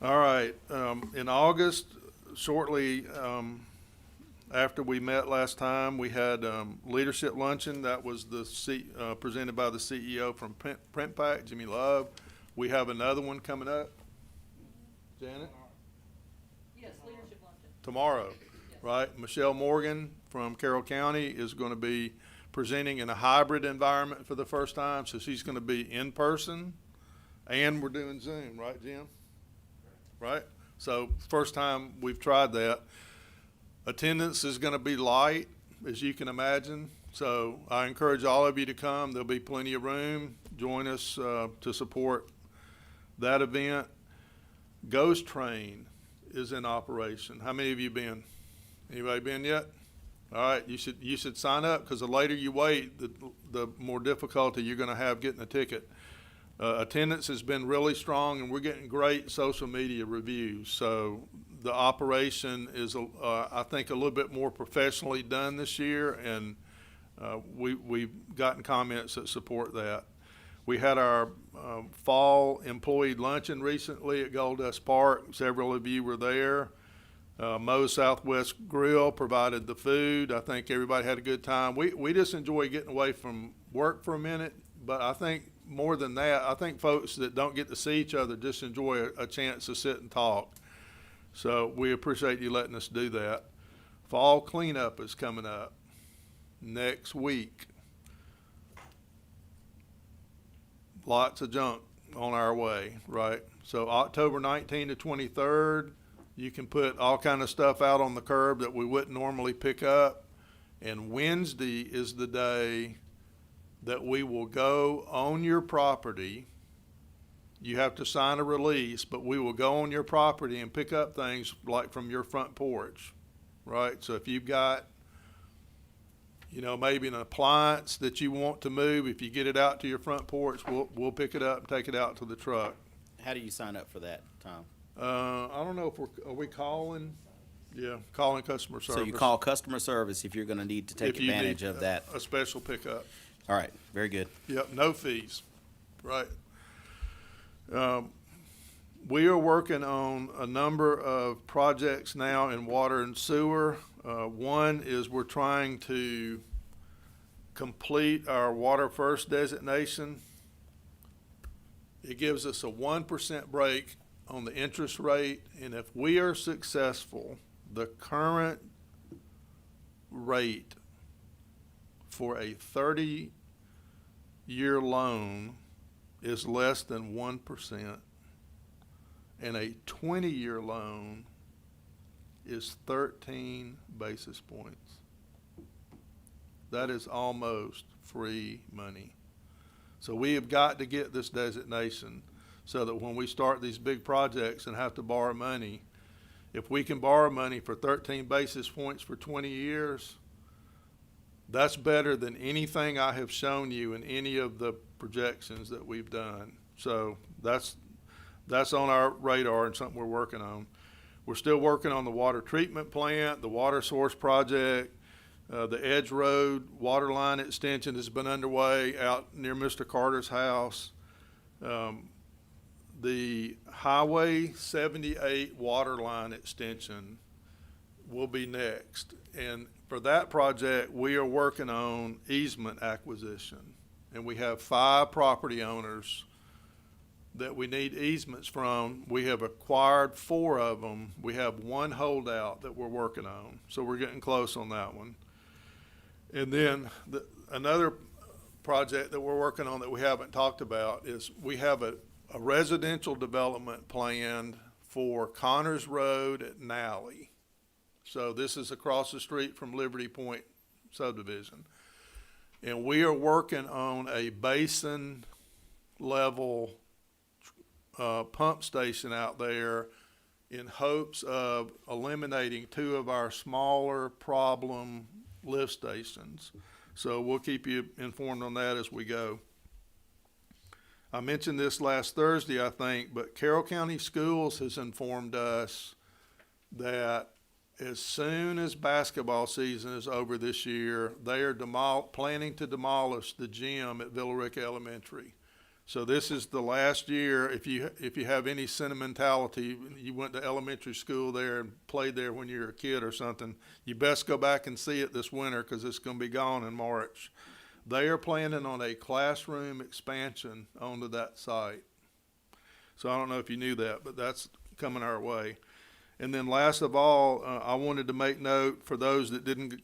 All right, in August, shortly after we met last time, we had leadership luncheon. That was presented by the CEO from PrintPack, Jimmy Love. We have another one coming up. Janet? Yes, leadership luncheon. Tomorrow, right? Michelle Morgan from Carroll County is going to be presenting in a hybrid environment for the first time. So she's going to be in person, and we're doing Zoom, right, Jim? Right? So first time we've tried that. Attendance is going to be light, as you can imagine. So I encourage all of you to come. There'll be plenty of room. Join us to support that event. Ghost Train is in operation. How many of you been? Anybody been yet? All right, you should sign up, because the later you wait, the more difficulty you're going to have getting a ticket. Attendance has been really strong, and we're getting great social media reviews. So the operation is, I think, a little bit more professionally done this year, and we've gotten comments that support that. We had our fall employee luncheon recently at Gold Dust Park. Several of you were there. Moe's Southwest Grill provided the food. I think everybody had a good time. We just enjoy getting away from work for a minute, but I think more than that, I think folks that don't get to see each other just enjoy a chance to sit and talk. So we appreciate you letting us do that. Fall cleanup is coming up next week. Lots of junk on our way, right? So October 19th to 23rd, you can put all kind of stuff out on the curb that we wouldn't normally pick up. And Wednesday is the day that we will go on your property. You have to sign a release, but we will go on your property and pick up things like from your front porch, right? So if you've got, maybe an appliance that you want to move, if you get it out to your front porch, we'll pick it up and take it out to the truck. How do you sign up for that, Tom? I don't know if are we calling? Yeah, calling customer service. So you call customer service if you're going to need to take If you advantage need of that. a special pickup. All right, very good. Yep, no fees, right. We are working on a number of projects now in water and sewer. One is we're trying to complete our Water First designation. It gives us a 1% break on the interest rate, and if we are successful, the current rate for a 30-year loan is less than 1%, and a 20-year loan is 13 basis points. That is almost free money. So we have got to get this designation so that when we start these big projects and have to borrow money, if we can borrow money for 13 basis points for 20 years, that's better than anything I have shown you in any of the projections that we've done. So that's on our radar and something we're working on. We're still working on the water treatment plant, the water source project. The Edge Road water line extension has been underway out near Mr. Carter's house. The Highway 78 water line extension will be next. And for that project, we are working on easement acquisition. And we have 5 property owners that we need easements from. We have acquired 4 of them. We have 1 holdout that we're working on, so we're getting close on that one. And then another project that we're working on that we haven't talked about is we have a residential development planned for Connors Road at Nally. So this is across the street from Liberty Point subdivision. And we are working on a basin level pump station out there in hopes of eliminating 2 of our smaller problem lift stations. So we'll keep you informed on that as we go. I mentioned this last Thursday, I think, but Carroll County Schools has informed us that as soon as basketball season is over this year, they are planning to demolish the gym at Villa Rica Elementary. So this is the last year. If you have any sentimentality, you went to elementary school there and played there when you were a kid or something, you best go back and see it this winter because it's going to be gone in March. They are planning on a classroom expansion onto that site. So I don't know if you knew that, but that's coming our way. And then last of all, I wanted to make note for those that didn't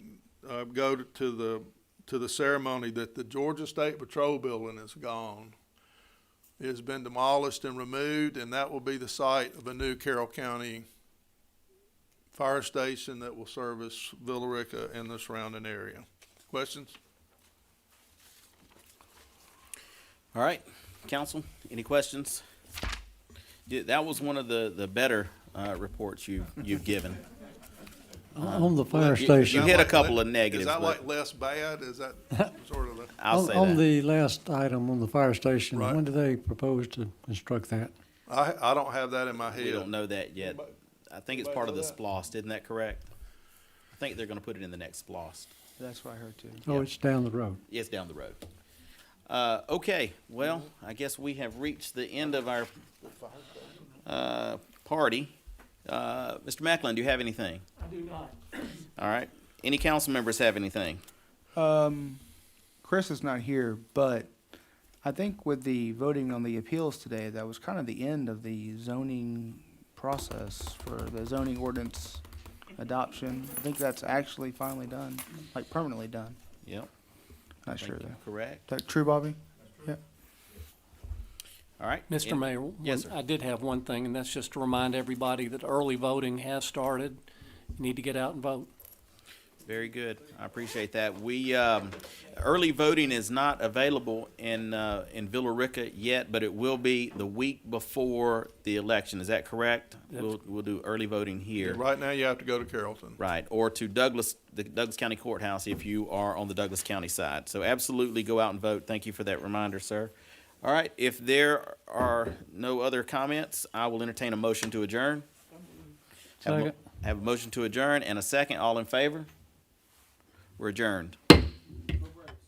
go to the ceremony that the Georgia State Patrol building is gone. It has been demolished and removed, and that will be the site of a new Carroll County fire station that will service Villa Rica and the surrounding area. Questions? All right, council, any questions? Yeah, that was one of the better reports you've given. On the fire You station. hit a couple of negatives. Is that but like less bad? Is that sort of the? I'll say On that. the last item on the fire station, Right. when do they propose to construct that? I don't have that in my head. We don't know that yet. I think it's part of the SPLOST, isn't that correct? I think they're gonna put it in the next SPLOST. That's what I heard too. Oh, it's down the road. It's down the road. Okay, well, I guess we have reached the end of our party. Mr. Macklin, do you have anything? I do not. All right. Any council members have anything? Chris is not here, but I think with the voting on the appeals today, that was kind of the end of the zoning process for the zoning ordinance adoption. I think that's actually finally done, like permanently done. Yep. Not sure though. Correct. Is that true, Bobby? Yeah. All right. Mr. Mayor, Yes, sir. I did have one thing, and that's just to remind everybody that early voting has started. You need to get out and vote. Very good. I appreciate that. We, early voting is not available in Villa Rica yet, but it will be the week before the election. Is that correct? We'll do early voting here. Right now, you have to go to Carrollton. Right, or to the Douglas County Courthouse if you are on the Douglas County side. So absolutely go out and vote. Thank you for that reminder, sir. All right, if there are no other comments, I will entertain a motion to adjourn. Have a motion to adjourn and a second. All in favor? We're adjourned.